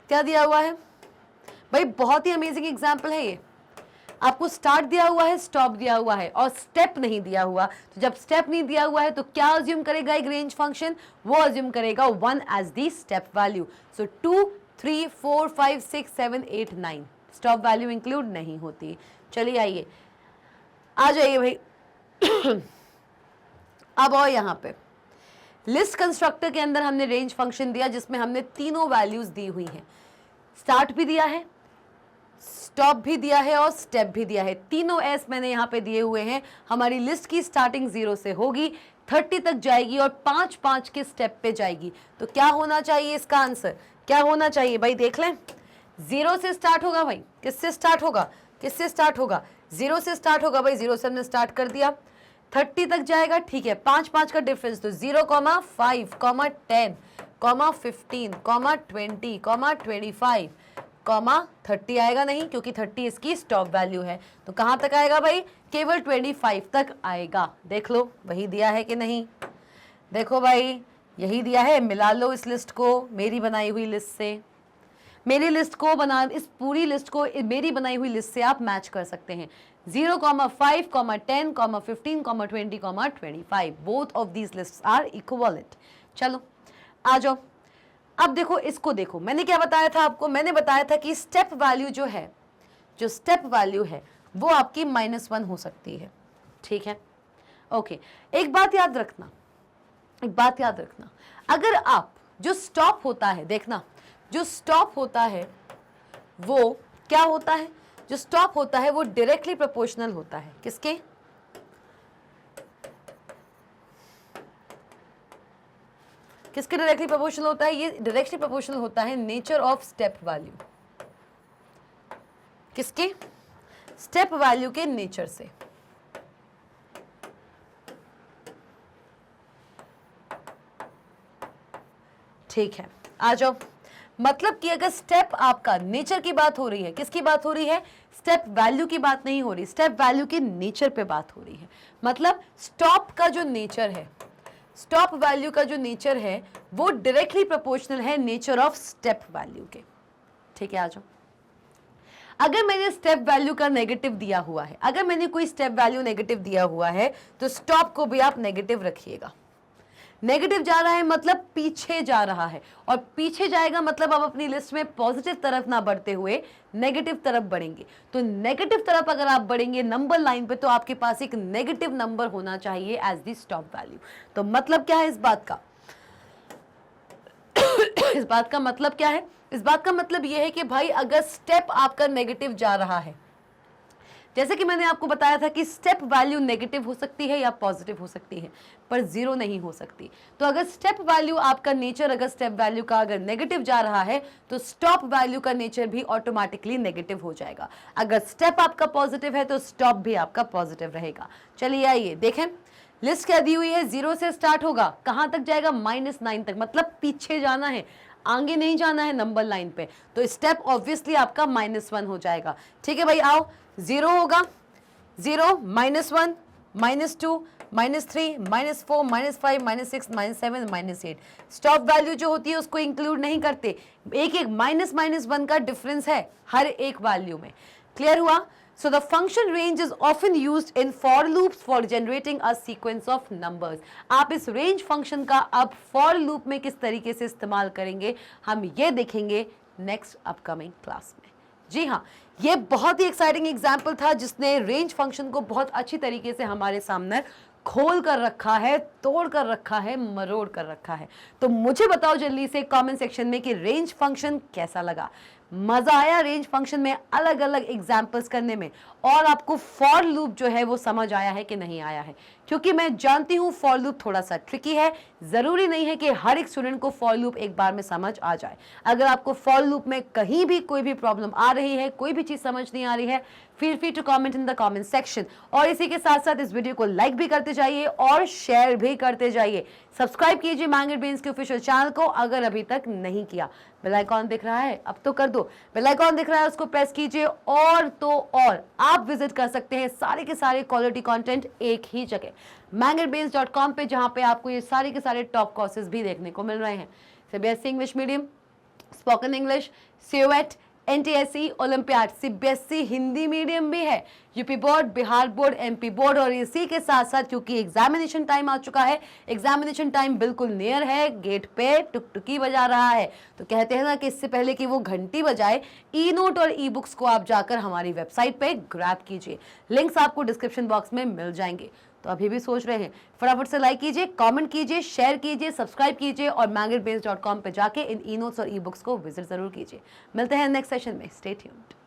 क्या दिया हुआ है भाई? बहुत ही अमेजिंग एग्जाम्पल है ये। आपको स्टार्ट दिया हुआ है, स्टॉप दिया हुआ है और स्टेप नहीं दिया हुआ। तो जब स्टेप नहीं दिया हुआ है तो क्या अज्यूम करेगा एक रेंज फंक्शन? वो अज्यूम करेगा 1 as the step value. So 2, 3, 4, 5, 6, 7, 8, 9 stop value include नहीं होती। चलिए आइए, आ जाइए भाई। अब और यहाँ पे लिस्ट कंस्ट्रक्टर के अंदर हमने रेंज फंक्शन दिया जिसमें हमने तीनों वैल्यूज दी हुई हैं। स्टार्ट भी दिया है, स्टॉप भी दिया है और स्टेप भी दिया है। तीनों एस मैंने यहाँ पे दिए हुए हैं। हमारी लिस्ट की स्टार्टिंग 0 से होगी, 30 तक जाएगी और 5-5 के स्टेप पे जाएगी। तो क्या होना चाहिए इसका आंसर? क्या होना चाहिए भाई? देख लें, 0 से स्टार्ट होगा भाई। किससे स्टार्ट होगा? 0 से स्टार्ट होगा भाई। 0 से हमने स्टार्ट कर दिया, 30 तक जाएगा, ठीक है, 5 का डिफरेंस, तो 0, 5, 10, 15, 20, 25, 30 आएगा नहीं, क्योंकि 30 इसकी स्टॉप वैल्यू है। तो कहाँ तक आएगा भाई? केवल 25 तक आएगा। देख लो वही दिया है कि नहीं, देखो भाई यही दिया है, मिला लो इस लिस्ट को मेरी बनाई हुई लिस्ट से, मेरी लिस्ट को बना, इस पूरी लिस्ट को मेरी बनाई हुई लिस्ट से आप मैच कर सकते हैं। 0, 5, 10, 15, 20, 25, both of these lists are equivalent. चलो आ जाओ, अब देखो इसको, देखो मैंने क्या बताया था आपको, मैंने बताया था कि स्टेप वैल्यू जो है, जो स्टेप वैल्यू है वो आपकी -1 हो सकती है, ठीक है, ओके। एक बात याद रखना, एक बात याद रखना, अगर आप जो स्टॉप होता है, देखना जो स्टॉप होता है वो क्या होता है, जो स्टॉप होता है वो डायरेक्टली प्रोपोर्शनल होता है, किसके? किसके डायरेक्टली प्रोपोर्शनल होता है? ये डायरेक्टली प्रोपोर्शनल होता है नेचर ऑफ स्टेप वैल्यू, किसके? स्टेप वैल्यू के नेचर से। ठीक है, आ जाओ, मतलब कि अगर स्टेप आपका नेचर की बात हो रही है, किसकी बात हो रही है? स्टेप वैल्यू की बात नहीं हो रही, स्टेप वैल्यू के नेचर पे बात हो रही है। मतलब स्टॉप का जो नेचर है, स्टॉप वैल्यू का जो नेचर है वो डायरेक्टली प्रोपोर्शनल है नेचर ऑफ स्टेप वैल्यू के, ठीक है। आ जाओ, अगर मैंने स्टेप वैल्यू का नेगेटिव दिया हुआ है, अगर मैंने कोई स्टेप वैल्यू नेगेटिव दिया हुआ है तो स्टॉप को भी आप नेगेटिव रखिएगा। नेगेटिव जा रहा है मतलब पीछे जा रहा है, और पीछे जाएगा मतलब आप अपनी लिस्ट में पॉजिटिव तरफ ना बढ़ते हुए नेगेटिव तरफ बढ़ेंगे। तो नेगेटिव तरफ अगर आप बढ़ेंगे नंबर लाइन पे, तो आपके पास एक नेगेटिव नंबर होना चाहिए एज द स्टॉप वैल्यू। तो मतलब क्या है इस बात का? इस बात का मतलब क्या है? इस बात का मतलब यह है कि भाई अगर स्टेप आपका नेगेटिव जा रहा है, जैसे कि मैंने आपको बताया था कि स्टेप वैल्यू नेगेटिव हो सकती है या पॉजिटिव हो सकती है, पर जीरो नहीं हो सकती। तो अगर स्टेप वैल्यू आपका नेचर, अगर स्टेप वैल्यू का अगर नेगेटिव जा रहा है तो स्टॉप वैल्यू का नेचर भी ऑटोमेटिकली नेगेटिव हो जाएगा। अगर स्टेप आपका पॉजिटिव है तो स्टॉप भी आपका पॉजिटिव रहेगा। चलिए आइए देखें, लिस्ट क्या दी हुई है, 0 से स्टार्ट होगा, कहां तक जाएगा? -9 तक, मतलब पीछे जाना है, आगे नहीं जाना है नंबर लाइन पे। तो स्टेप ऑब्वियसली आपका -1 हो जाएगा। ठीक है भाई, आओ, 0 होगा, 0, -1, -2, -3, -4, -5, -6, -7, -8। स्टॉप वैल्यू जो होती है उसको इंक्लूड नहीं करते, एक एक -1 का डिफरेंस है हर एक वैल्यू में। क्लियर हुआ? So the function range is often used in for loops for generating a sequence of numbers. आप इस range function का अब for loop में किस तरीके से इस्तेमाल करेंगे हम ये देखेंगे नेक्स्ट अपकमिंग क्लास में। जी हाँ, ये बहुत ही एक्साइटिंग एग्जाम्पल था जिसने रेंज फंक्शन को बहुत अच्छी तरीके से हमारे सामने खोल कर रखा है, तोड़ कर रखा है, मरोड़ कर रखा है। तो मुझे बताओ जल्दी से कमेंट सेक्शन में कि रेंज फंक्शन कैसा लगा, मजा आया रेंज फंक्शन में अलग अलग एग्जाम्पल्स करने में, और आपको फॉर लूप जो है वो समझ आया है कि नहीं आया है? क्योंकि मैं जानती हूँ फॉर लूप थोड़ा सा ट्रिकी है, जरूरी नहीं है कि हर एक स्टूडेंट को फॉर लूप एक बार में समझ आ जाए। अगर आपको फॉर लूप में कहीं भी कोई भी प्रॉब्लम आ रही है, कोई भी चीज समझ नहीं आ रही है, feel free to comment in the comment section. और इसी के साथ साथ इस वीडियो को लाइक भी करते जाइए और शेयर भी करते जाइए। सब्सक्राइब कीजिए मैंगो ब्रेन्स के ऑफिशियल चैनल को अगर अभी तक नहीं किया। बेल आइकॉन दिख रहा है, अब तो कर दो, बेल आइकॉन दिख रहा है उसको प्रेस कीजिए। और तो और आप विजिट कर सकते हैं सारे के सारे क्वालिटी कंटेंट एक ही जगह mangobrains.com पे, जहां पे आपको ये सारे के सारे टॉप कोर्सेज भी देखने को मिल रहे हैं। CBSE English medium, spoken English, सीओएट, NTSE, olympiad, CBSE Hindi medium भी है, UP board, Bihar board, MP board. और इसी के साथ साथ क्योंकि एग्जामिनेशन टाइम आ चुका है, एग्जामिनेशन टाइम बिल्कुल नियर है, गेट पे टुकटुकी बजा रहा है, तो कहते हैं ना कि इससे पहले कि वो घंटी बजाए, ई नोट और ई बुक्स को आप जाकर हमारी वेबसाइट पे ग्रैब कीजिए। लिंक्स आपको डिस्क्रिप्शन बॉक्स में मिल जाएंगे। तो अभी भी सोच रहे हैं, फटाफट से लाइक कीजिए, कमेंट कीजिए, शेयर कीजिए, सब्सक्राइब कीजिए और mangobrains.com पे जाके इन ई नोट्स और ई बुक्स को विजिट जरूर कीजिए। मिलते हैं नेक्स्ट सेशन में, स्टे ट्यून्ड।